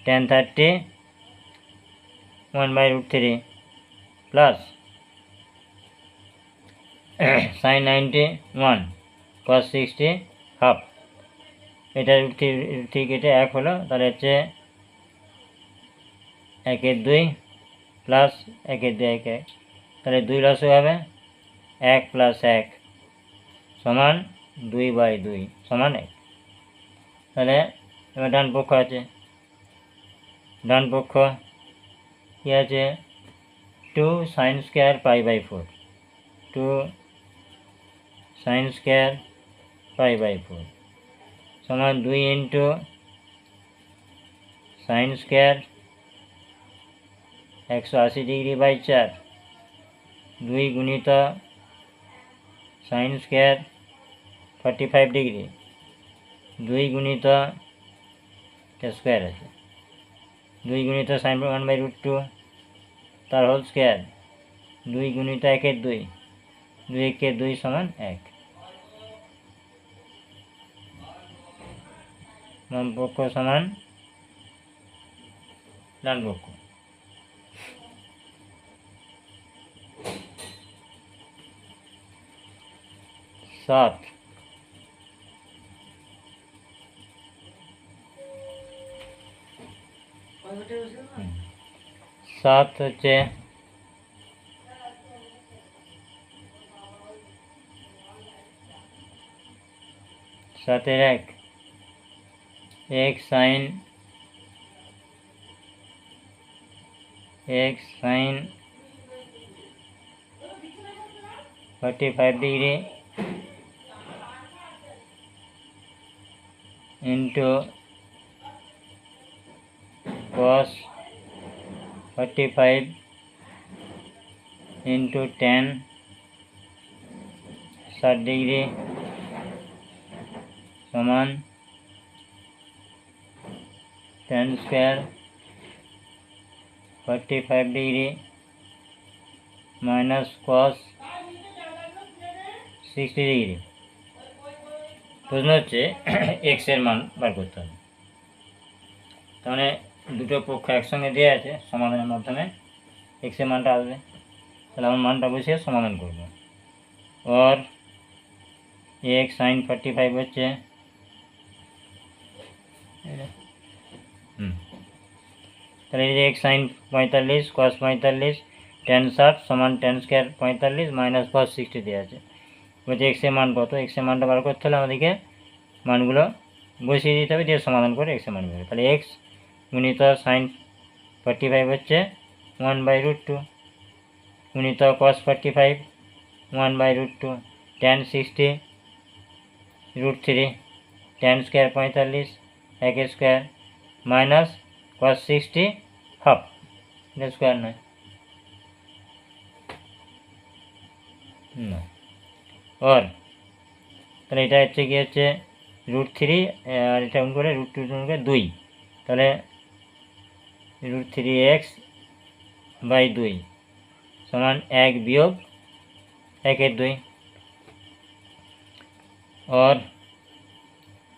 tan 30 1/√3 plus sine 91 cos 60 half, এটা √3 কেটে 1 হলো, তাহলে হচ্ছে 1/2 প্লাস 1/2 1 তাহলে 2 লসও হবে 1 প্লাস 1 সমান 2/2 সমান 1। তাহলে এবার ডান পক্ষ আছে, ডান পক্ষ কি আছে 2 সাইন স্কোয়ার π/4 2 সাইন স্কোয়ার π/4 সমান 2 into sine square 180 degree by 4 2 গুণিত সাইন স্কোয়ার 45 ডিগ্রি 2 গুণিত স্কোয়ার আছে 2 গুণিত সাইন 1/√2 তার হোল স্কোয়ার 2 গুণিত 1/2 2 সমান 1। বাম পক্ষ সমান ডান পক্ষ। 7 7 হচ্ছে 7 1 sin 45 degree into cos 45 into tan 60 degree समान tan square 45 degree minus cos 60 degree। প্রশ্ন হচ্ছে এক্স এর মান বার করতে হবে। তাহলে দুটো পক্ষ একসঙ্গে দেওয়া আছে, সমাধানের মাধ্যমে এক্স এর মানটা আসবে। তাহলে আমরা মানটা বসিয়ে সমাধান করব। और एक्स sin 45 হচ্ছে তাহলে এই যে एक्स sin 45 cos 45 tan 60 সমান tan স্কয়ার 45 মাইনাস cos 60 দেওয়া আছে। বলছে এক্স এর মান কত, এক্স এর মানটা বার করতে হলে আমাদেরকে মানগুলো বসিয়ে দিতে হবে, দিয়ে সমাধান করে এক্স এর মান বেরোবে। তাহলে এক্স গুণিত sin 45 হচ্ছে 1/√2 গুণিত cos 45 1/√2 tan 60 √3 tan square 45 1 square minus cos 60 half, এটা স্কয়ার নয় না। और তাহলে এটা হচ্ছে কি হচ্ছে √3 আর এটা গুণ করে √2 গুণ করে 2, তাহলে √3x/2 সমান 1 বিয়োগ 1/2। और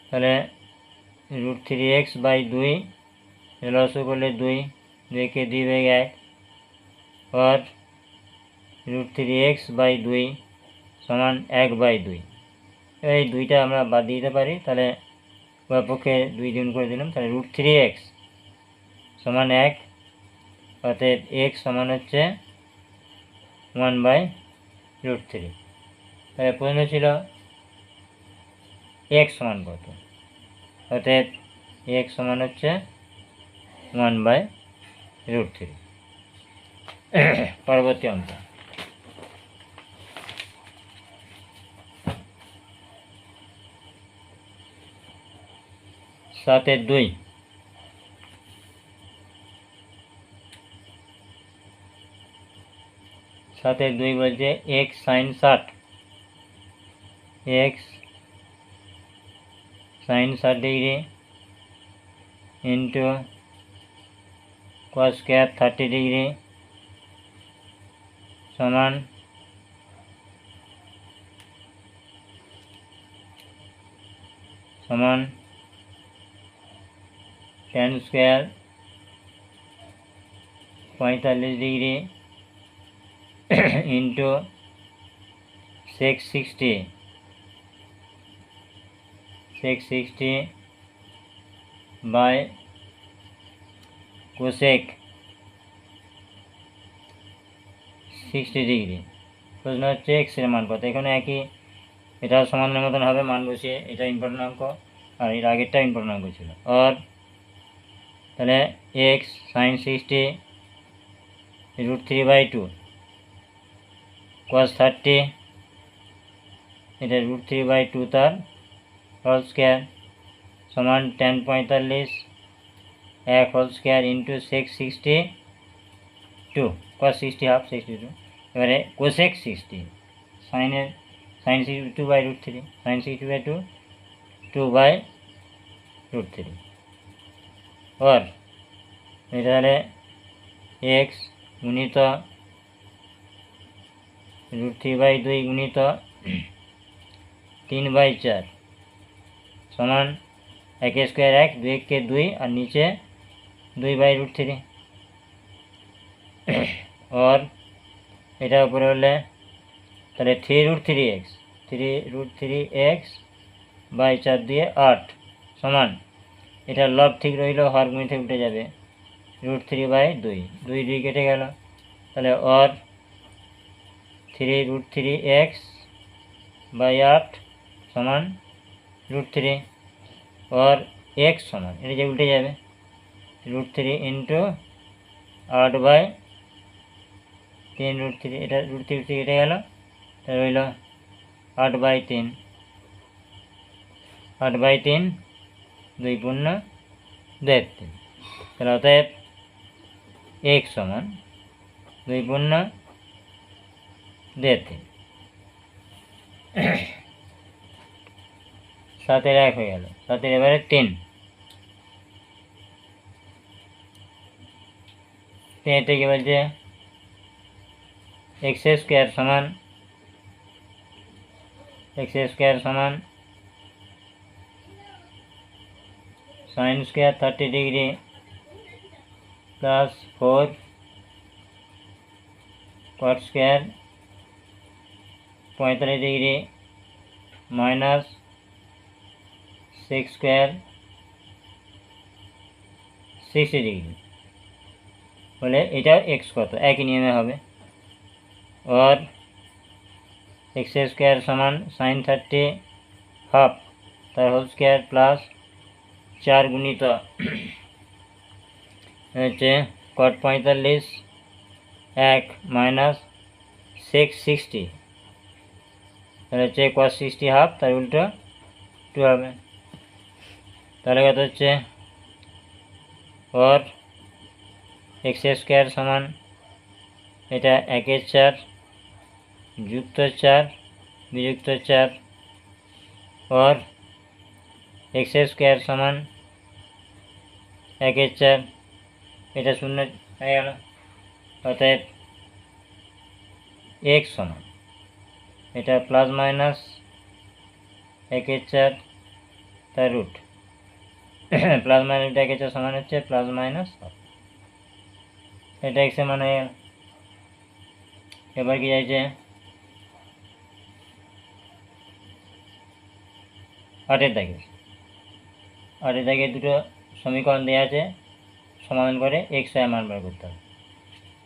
তাহলে √3x/2 লসও করলে 2, 2 কে 2/1 और √3x/2 সমান 1/2। এই দুইটা আমরা বাদ দিতে পারি, তাহলে উভয় পক্ষে 2 গুণ করে দিলাম। তাহলে √3x সমান 1, অর্থাৎ x সমান হচ্ছে 1/√3। তাহলে প্রশ্ন ছিল x সমান কত, অর্থাৎ x সমান হচ্ছে 1/√3। পরবর্তী অঙ্ক 7/2 7/2 বলছে x sin 60 x sin 60 degree into cos square 30 degree সমান tan square 45 degree into sec 60 by cosec 60 degree. প্রশ্ন হচ্ছে এক্স এর মান কত। এখানে একই, এটা সমানের মতন হবে, মান বসিয়ে। এটা ইম্পর্টেন্ট অঙ্ক আর এর আগেরটা ইম্পর্টেন্ট অঙ্ক ছিল। আর তাহলে এক্স sin 60 √3/2 cos 30 এটা √3/2 তার হোল স্কয়ার সমান tan 45 1 whole square into sec 60 2 cos 60 half 62। এবারে cosec 60 sin 62/√3 sin 62/2 2/√3। और এটা হলে এক্স গুণিত √3/2 গুণিত 3/4 সমান 1 স্কয়ার 1 2 কে 2 আর নিচে 2/√3। और এটা উপরে হলে তাহলে 3√3x/4 দিয়ে 8 সমান, এটা লব ঠিক রইল, হর গুণিতে উঠে যাবে √3/2, 2 কেটে গেল, তাহলে অর 3√3x/8 সমান √3, অর x সমান এটা যে উল্টে যাবে √3 ইন্টু 8/3 √3, এটা √3 কেটে গেল, তাহলে রইল 8/3, 8/3, 2 পূর্ণ 2/3, তাহলে অতএব x সমান 2 পূর্ণ 2/3, 7-এর 1 হয়ে গেল, 7-এর এবারে 10, 10 থেকে বলছে x স্কোয়ার সমান sin square 30 degree plus 4 cot square 45 degree minus 6 square 60 degree বলে এটা x কত, একই নিয়মে হবে। और x স্কোয়ার সমান sin 30 হাফ তার হোল স্কোয়ার প্লাস 4 গুণিত হচ্ছে cot 45 1 মাইনাস 660, তাহলে হচ্ছে cos 60 হাফ তার উল্টো 2 হবে, তাহলে কত হচ্ছে और x স্কোয়ার সমান এটা 1/4 যুক্ত 4 বিযুক্ত 4 और x স্কোয়ার সমান 1/4, এটা শূন্য হয়ে গেল, অতএব x সমান এটা প্লাস মাইনাস 1/4 তার রুট প্লাস মাইনাস 1/4 সমান হচ্ছে প্লাস মাইনাস হাফ, এটা x এর মান হয়ে গেল। এবার কি চাইছে 8-এর দাগে দুটো সমীকরণ দেওয়া আছে, সমাধান করে x এর মান বার করতে হবে।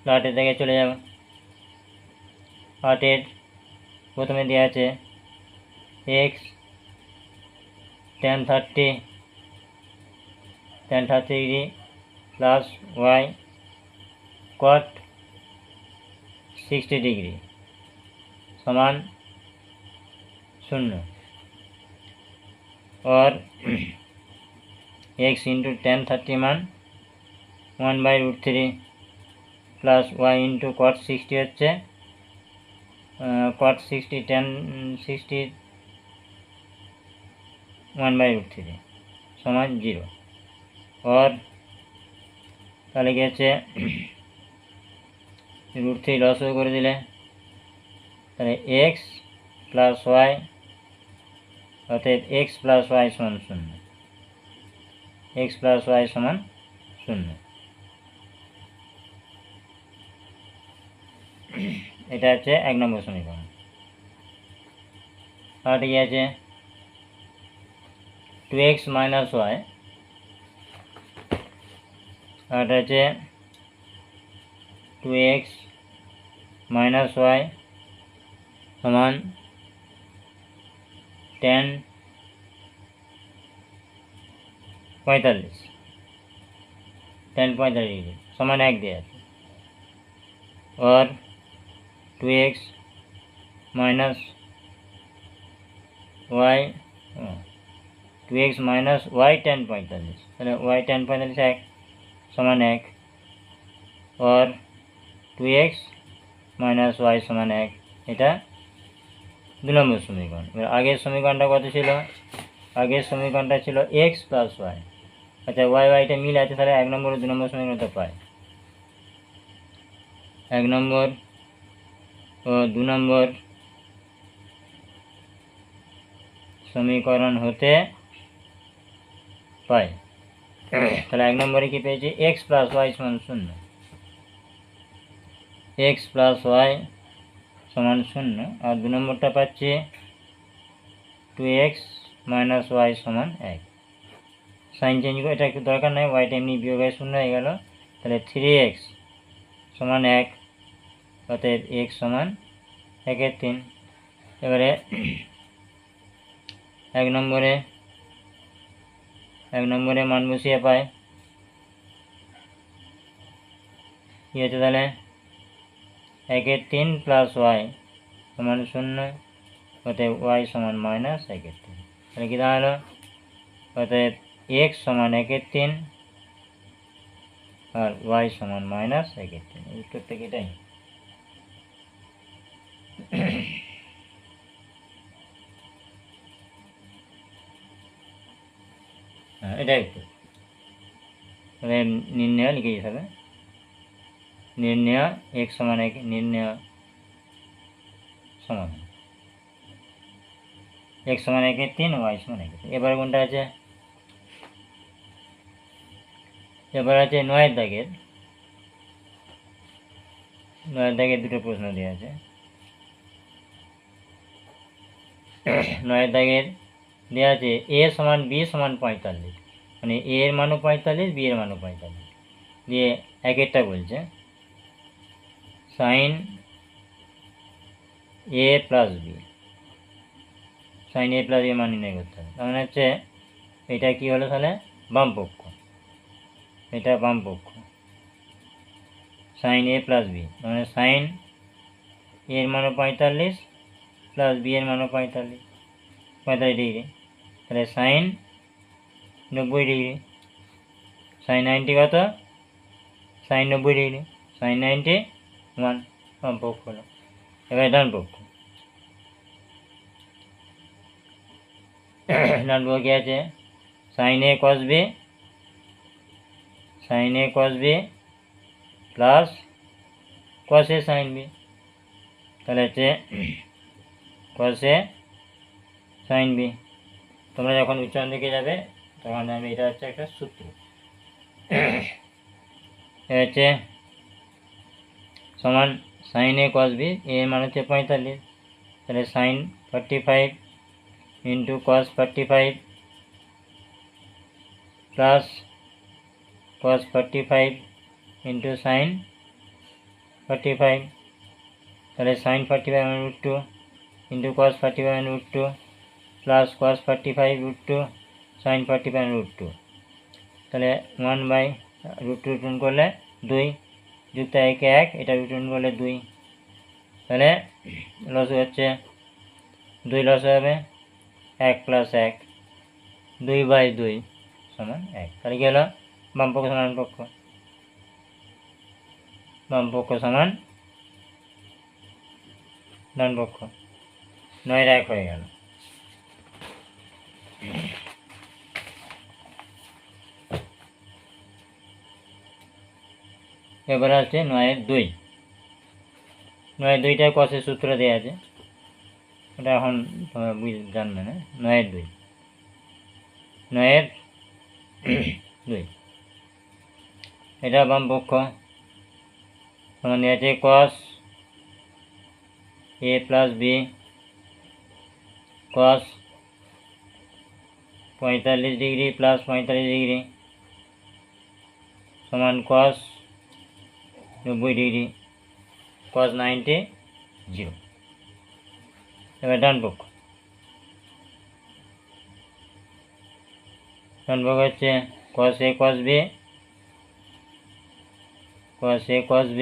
8-এর দাগে চলে যাব, 8-এর প্রথমে দেওয়া আছে x tan 30 degree plus y cot 60 degree সমান 0, और x इंटू tan 30 मान 1/√3 प्लस y इंटू cot 60 হচ্ছে cot 60 tan 60 1/√3 সমান 0, और তাহলে কি হচ্ছে √3 লস করে দিলে তাহলে x প্লাস y, অতএব x প্লাস y সমান 0, x প্লাস y সমান 0, এটা হচ্ছে 1 নম্বর সমীকরণ। আর কি আছে 2x মাইনাস y, আর আছে 2x মাইনাস y সমান tan 45 डिग्री समान 1 दिया है, और 2x minus y 2x minus y tan 45, y tan 45 1 समान 1, और 2x माइनस y समान 1, এটা 2 নম্বর সমীকরণ। এবার আগের সমীকরণটা কত ছিল, আগের সমীকরণটা ছিল x প্লাস y, আচ্ছা y টা মিলে আছে, তাহলে 1 নম্বর ও 2 নম্বর সমীকরণটা পাই, 1 নম্বর ও 2 নম্বর সমীকরণ হতে পাই। তাহলে 1 নম্বরে কি পেয়েছি x প্লাস y সমান 0, x প্লাস y সমান 0, আর 2 নম্বরটা পাচ্ছি 2x মাইনাস y সমান 1। সাইন চেঞ্জ করে, এটা একটু দরকার নেই, ওয়াইটা এমনি বিয়োগ হয়ে 0 হয়ে গেল, তাহলে 3x সমান 1, অতএব x সমান 1/3। এবারে 1 নম্বরে মান বসিয়ে পাই কি হচ্ছে, তাহলে 1/3 প্লাস y সমান 0, অতএব y সমান -1/3। তাহলে কি দাঁড়ালো, অতএব x সমান 1/3 আর y সমান -1/3। উত্তরটা কি এটাই? হ্যাঁ, এটাই উত্তর। তাহলে নির্ণয় লিখে দিতে হবে, নির্ণয় x সমান 1, নির্ণয় সমান x সমান 1/3, y সমান 1/3। এবার কোনটা আছে, এবার আছে 9 দাগের দুটো প্রশ্ন দেওয়া আছে। 9 দাগের দেওয়া আছে a সমান b সমান 45, মানে a এর মানও 45, b এর মানও 45, দিয়ে এক একটা বলছে sine a plus b, sine a plus b মান নির্ণয় করতে হবে। তার মানে হচ্ছে এটা কি হলো, তাহলে বাম পক্ষ, এটা বাম পক্ষ, সাইন a প্লাস b, মানে সাইন a এর মানও 45 প্লাস b এর মানও 45 ডিগ্রি, তাহলে সাইন 90 ডিগ্রি, সাইন 90 কত, সাইন 90 ডিগ্রি, সাইন 90 মান বাম পক্ষ হলো। এবার ডান পক্ষ, ডান পক্ষ কি আছে, sine a cos b, sine a cos b plus cos a sine b, তাহলে হচ্ছে কস a সাইন b। তোমরা যখন উচ্চারণ দিকে যাবে তখন আমি, এটা হচ্ছে একটা সূত্র, হচ্ছে সমান সাইন a কস b, এর মান হচ্ছে 45, তাহলে sine 45 into cos 45 plus cos 45 into sine 45, তাহলে সাইন 45 মানে √2 ইন্টু কস 45 মানে √2 প্লাস কস 45 √2 সাইন 45 মানে √2, তাহলে 1/√2 রিটার্ন করলে 2, যুক্ত 1 1, এটা রিটার্ন করলে 2, তাহলে লস হচ্ছে 2 লস হবে, 1 প্লাস 1, 2/2 সমান 1। তাহলে কি হলো, বাম পক্ষ সমান পক্ষ, বাম পক্ষ সমান ডান পক্ষ, 9 1 হয়ে গেল। এবার আছে 9-2, 9-2টায় কসের সূত্র দেওয়া আছে, ওটা এখন তোমরা জানবে না। 9-2, 9-2, এটা বাম পক্ষ, সমান দেওয়া আছে কস a plus b cos 45 degree plus 45 degree সমান কস 90 ডিগ্রি, কস 90 0। এবার ডান পক্ষ, ডান পক্ষ হচ্ছে cos a cos b, cos a cos b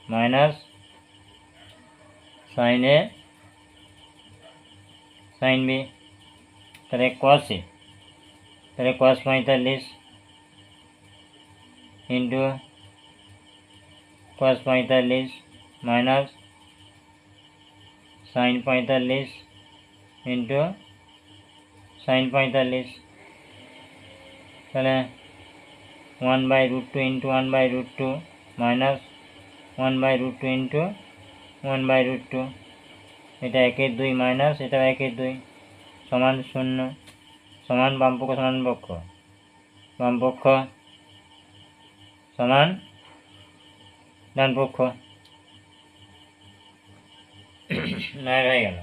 minus sine a sine b, তাহলে কস a, তাহলে cos 45 into cos 45 minus sine 45 into sine 45, তাহলে 1/√2 ইন্টু 1/√2 মাইনাস 1/√2 ইন্টু 1/√2, এটা 1/2 মাইনাস এটা 1/2 সমান 0, সমান বাম পক্ষ সমান পক্ষ, বাম পক্ষ সমান ডান পক্ষ, 9 হয়ে গেল।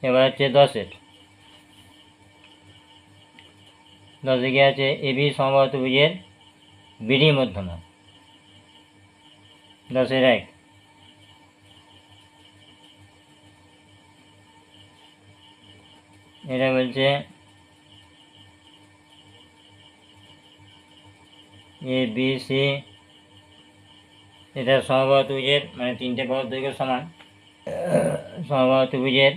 এবার হচ্ছে 10-এর, 10 কি আছে এবি সমবাহু ত্রিভুজের বিডি মধ্যমা 10-এর 1। এটা বলছে এ বি সি, এটা সমবাহু ত্রিভুজের মানে 3টে বাহুর দৈর্ঘ্য সমান, সমবাহু ত্রিভুজের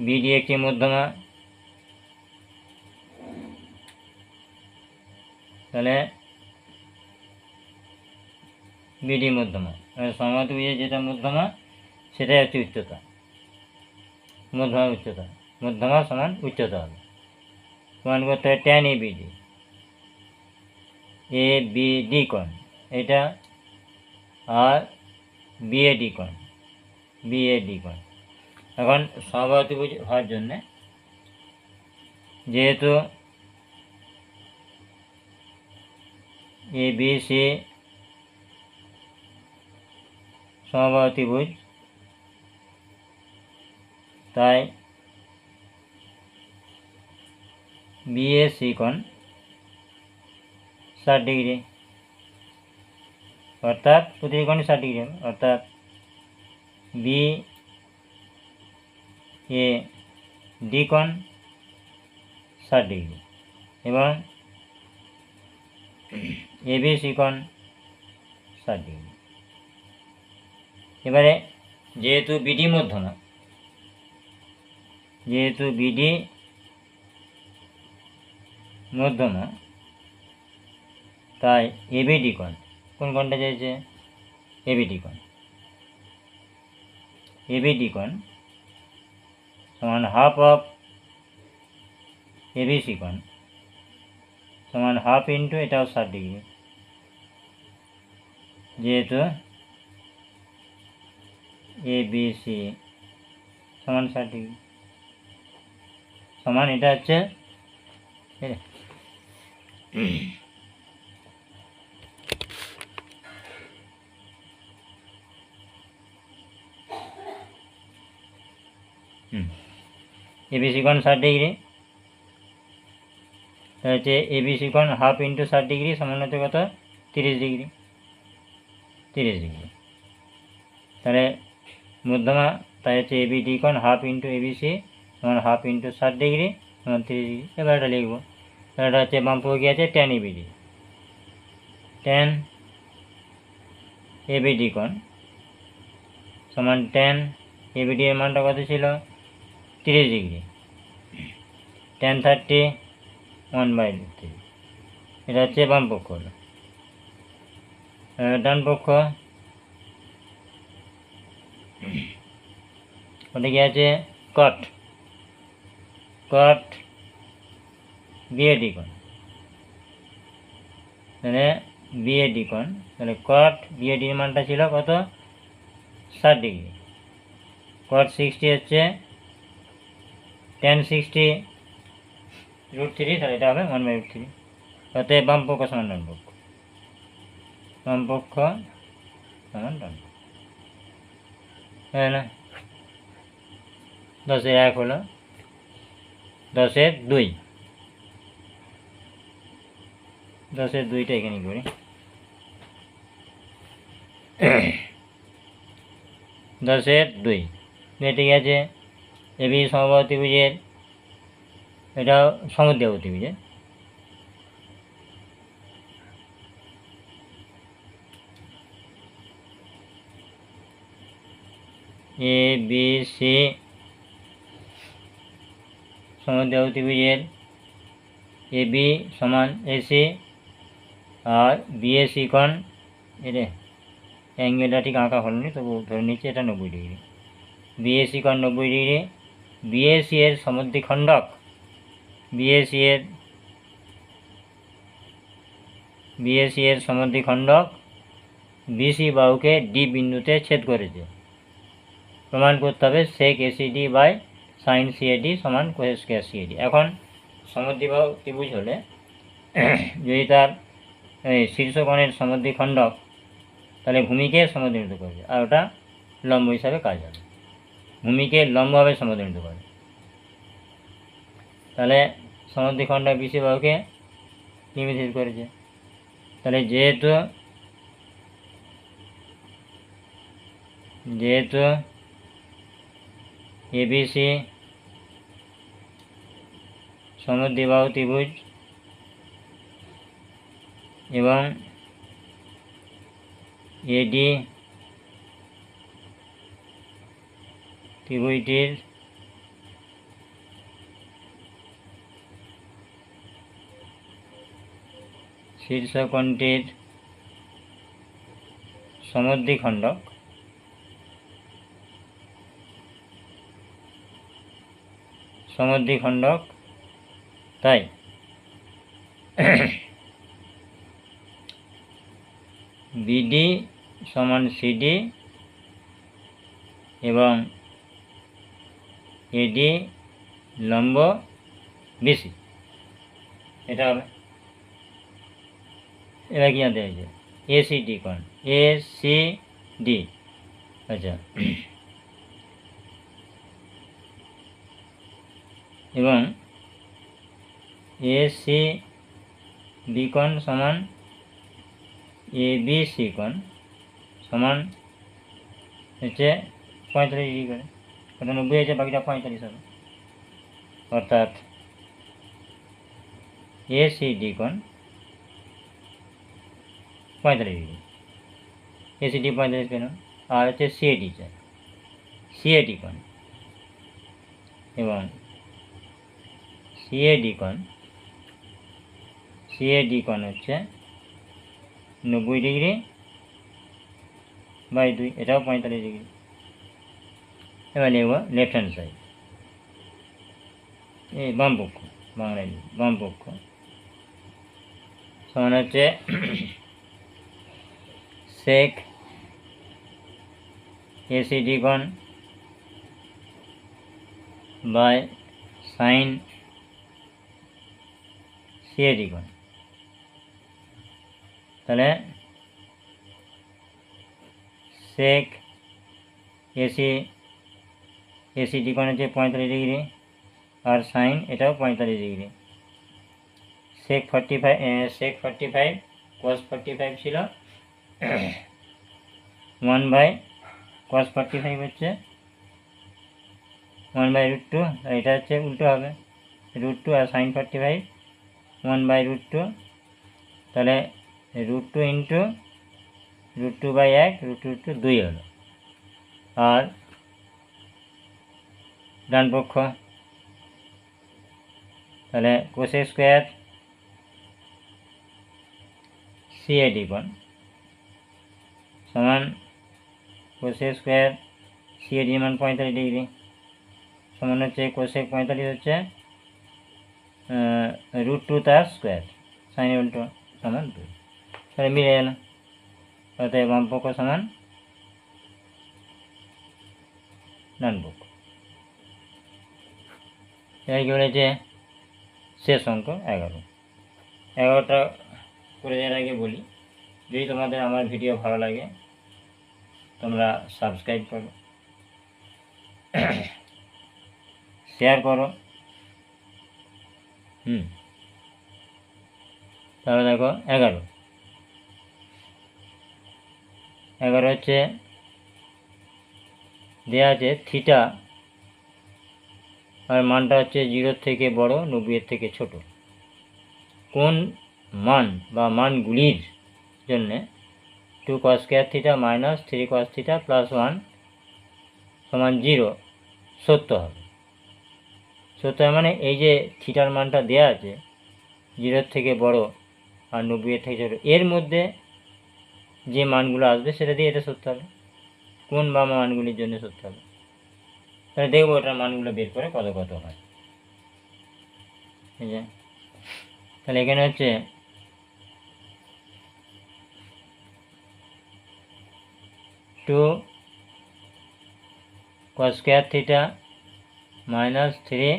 বিডি একটি মধ্যমা, তাহলে বিডি মধ্যমা মানে সমবাহু ত্রিভুজের যেটা মধ্যমা সেটাই হচ্ছে উচ্চতা, মধ্যমা উচ্চতা, মধ্যমা সমান উচ্চতা হবে। প্রমাণ করতে হবে tan A BD, A BD কোণ এটা, আর বিএডি কোণ, বিএডি কোণ। এখন সমবাহু ত্রিভুজ হওয়ার জন্যে যেহেতু এ বি সি সমবাহু ত্রিভুজ, তাই বিএসি কোণ 60 ডিগ্রি, অর্থাৎ প্রতিটি কোণই 60 ডিগ্রি, অর্থাৎ বি এ ডি কোণ 60 ডিগ্রি এবং এবিসি কোণ 60 ডিগ্রি। এবারে যেহেতু বিডি মধ্যমা, যেহেতু বিডি মধ্যমা, তাই এবিডি কোণ, কোন কোণটা চাইছে এবিডি কোণ, এবিডি কোণ সমান হাফ অফ এবিসি কোণ সমান হাফ ইন্টু এটাও 60 ডিগ্রি, যেহেতু এবিসি সমান 60 ডিগ্রি সমান এটা হচ্ছে এবিসি কোণ 60 ডিগ্রি, তাহলে হচ্ছে এবিসি কোণ হাফ ইন্টু 60 ডিগ্রি সমান হচ্ছে কত 30 ডিগ্রি, 30 ডিগ্রি। তাহলে মধ্যমা, তাই হচ্ছে এবিডি কোণ হাফ ইন্টু এবিসি সমান হাফ ইন্টু 60 ডিগ্রি সমান 30 ডিগ্রি। এবার এটা লিখবো, তাহলে এটা হচ্ছে বামপক্ষ কি আছে ট্যান এবিডি, ট্যান এবিডি কোণ সমান ট্যান এবিডি এর মানটা কত ছিল 30 ডিগ্রি, ট্যান 30 1/3, এটা হচ্ছে বাম পক্ষ হলো। ডান পক্ষ ওটা কি আছে কট, কট বিএডি কোণ, তাহলে বিএডি কোণ, তাহলে কট বিএডির মানটা ছিল কত 60 ডিগ্রি, কট 60 হচ্ছে ট্যান 60 √3, তাহলে এটা হবে 1/3, অতএব বাম পক্ষ সমান ডান পক্ষ, বাম পক্ষ সমান ডান পক্ষ, তাই না? 10-এর 1 হলো, 10-এর 2, 10-এর 2টা এখানে করি, 10-এর 2 ঠিক আছে। এবি সমবাহু ত্রিভুজের, এটাও সমদ্বিবাহু ত্রিভুজের, এ বি সি সমদ্বিবাহু ত্রিভুজের এবি সমান এসি আর বিএসি কোণ, এটা অ্যাঙ্গেলটা ঠিক আঁকা হয়নি তবু ধরে নিচ্ছি এটা 90 ডিগ্রি, বিএসি কোণ 90 ডিগ্রি, বিএসি এর সমদ্বিখণ্ডক, বিএসি এর সমদ্বিখণ্ডক বিসি বাহুকে ডি বিন্দুতে ছেদ করেছে, প্রমাণ করতে হবে সেক এসিডি বাই সাইন সিএডি সমান কোস স্কয়ার সিএডি। এখন সমদ্বিবাহু ত্রিভুজ হলে যদি তার শীর্ষকোণের সমদ্বিখণ্ডক, তাহলে ভূমিকে সমদ্বিখণ্ডিত করবে আর ওটা লম্ব হিসাবে কাজ হবে, ভূমিকে লম্বভাবে সমদ্বিখণ্ডিত করে। তাহলে সমদ্বিখণ্ডক বিসি বাহুকে নিমিষিত করেছে। তাহলে যেহেতু এবিসি সমদ্বিবাহু ত্রিভুজ এবং এডি ত্রিভুজটির শীর্ষকোণটির সমদ্বিখণ্ডক, তাই বিডি সমান সিডি এবং এডি লম্ব বিসি, এটা হবে। এবার কি জানতে হয়েছে? এসিডি কোণ, এসিডি, আচ্ছা, এবং এসি বি কোণ সমান এবিসি কোণ সমান হচ্ছে 45 ডিগ্রি করে, ওটা 90 হয়েছে, বাকিটা 45 হবে। অর্থাৎ এসিডি কোণ 45 ডিগ্রি, এসিডি 45 কেন, আর হচ্ছে সিএডি চাই, সিএডি কোণ, এবং সিএডি কোণ হচ্ছে 90 ডিগ্রি বাই 2, এটাও 45 ডিগ্রি। এবার নেব লেফট হ্যান্ড সাইড, এই বাম পক্ষ, বাংলায় বাম পক্ষ সমান হচ্ছে সেক এসিডি কোণ বাই সাইন সিএডি কোণ। তাহলে সেক এসিডি কোণ হচ্ছে 45 ডিগ্রি, আর সাইন এটাও 45 ডিগ্রি। সেক 45 cos 45 ছিল 1/cos 45 হচ্ছে 1/√2, এটা হচ্ছে উল্টো হবে, √2, আর সাইন 45 1/√2, তাহলে √2 ইন্টু √2/1, √2 2 হলো। আর ডান পক্ষ, তাহলে কোসেক স্কোয়ার সিএডি কোণ সমান কোসেক স্কোয়ার সিএডি মান 45 ডিগ্রি সমান হচ্ছে কোসেক 45 হচ্ছে √2 তার স্কোয়ার, সাইন উল্টো সমান 2, তাহলে মিলে গেল। অতএব বাম পক্ষ সমান ডান পক্ষ। এবার কি বলেছে? শেষ অঙ্ক 11টা করে দেওয়ার আগে বলি, যদি তোমাদের আমার ভিডিও ভালো লাগে তোমরা সাবস্ক্রাইব করো, শেয়ার করো। তাহলে দেখো 11 হচ্ছে দেওয়া আছে থিটা, আর মানটা হচ্ছে 0 থেকে বড়, 90 থেকে ছোট। কোন মান বা মানগুলির জন্যে 2 cos square theta minus 3 cos theta plus 1 সমান 0 সত্য হবে। সত্য মানে এই যে থিটার মানটা দেওয়া আছে 0 থেকে বড় আর 90 থেকে ছোট, এর মধ্যে যে মানগুলো আসবে সেটা দিয়ে এটা সত্য হবে। কোন বা মানগুলির জন্য সত্য হবে, তাহলে দেখবো ওটার মানগুলো বের করে কত কত হয়। ঠিক আছে, তাহলে এখানে হচ্ছে 2 cos square theta minus 3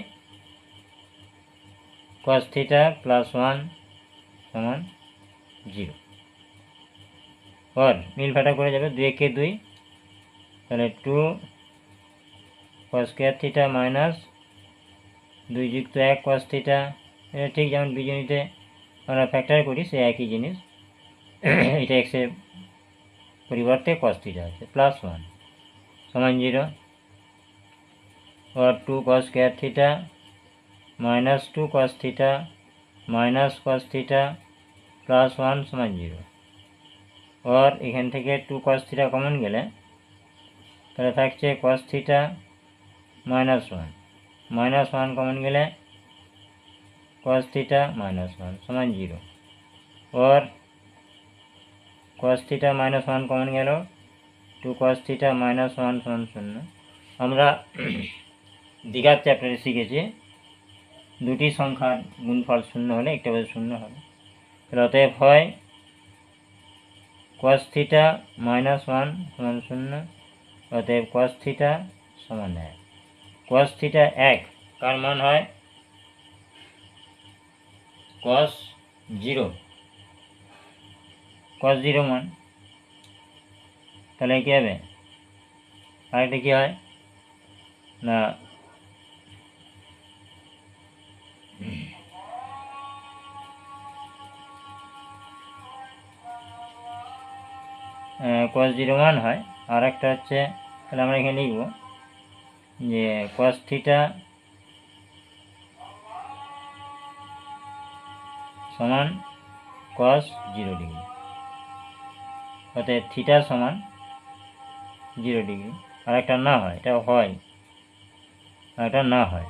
cos theta plus 1 সমান 0। और मिल फाटा করে যাবে 2 কে 2, তাহলে 2 cos square থিটা মাইনাস 2 যুক্ত 1 cos থিটা, এটা ঠিক যেমন বীজগণিতে আমরা ফ্যাক্টর করি সে একই জিনিস। এটা এক্সের পরিবর্তে cos থিটা আছে, +1 সমান 0, और 2 cos square theta minus 2 cos theta minus cos theta +1 समान 0, और এখান থেকে 2 cos थीटा কমন গেলে তাহলে থাকছে cos थीटा -1 কমন গেলে cos थीटा -1 समान 0, और cos थीटा -1 কমন গেল 2 cos थीटा -1 समान 0। আমরা দ্বিঘাত চ্যাপ্টারে শিখেছি দুটি সংখ্যার গুণফল 0 হলে একটা বলে 0 হবে, তাহলে অতএব হয় cos থিটা -1 সমান 0, অতএব cos থিটা সমান 1। cos থিটা 1 কার মান হয় cos 0 মান, তাহলে কী হবে আরেকটা কী হয় না cos 0 মান হয়, আর একটা হচ্ছে তাহলে আমরা এখানে লিখব যে cos থিটা সমান cos 0 ডিগ্রি, অতএব থিটা সমান 0 ডিগ্রি। আর একটা না হয়, এটা হয় আর এটা না হয়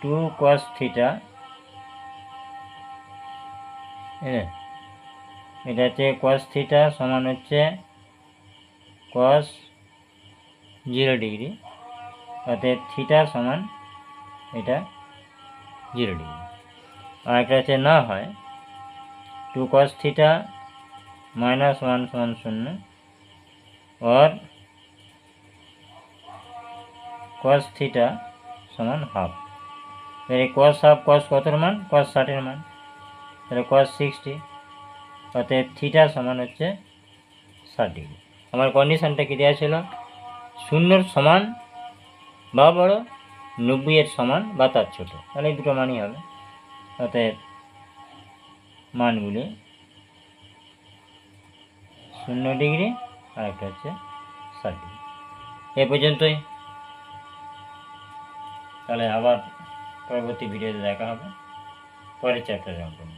2 cos থিটা, এটা হচ্ছে cos থিটা সমান হচ্ছে cos 0 ডিগ্রি, অতএব থিটা সমান এটা 0 ডিগ্রি। আর একটা হচ্ছে না হয় 2 cos থিটা -1 সমান 0, और cos থিটা সমান হাফ। এই cos হাফ cos কতর মান cos 60 মান, তাহলে cos 60, অতএব থিটা সমান হচ্ছে 60 ডিগ্রি। আমার কন্ডিশনটা কী দেওয়া ছিল 0 সমান বা বড়, 90 সমান বা তার ছোট, তাহলে এই দুটো মানই হবে। অতএব মানগুলি 0 ডিগ্রি আর একটা হচ্ছে 60 ডিগ্রি। এ পর্যন্তই, তাহলে আবার পরবর্তী ভিডিওতে দেখা হবে পরের চ্যাপ্টারে অঙ্কন।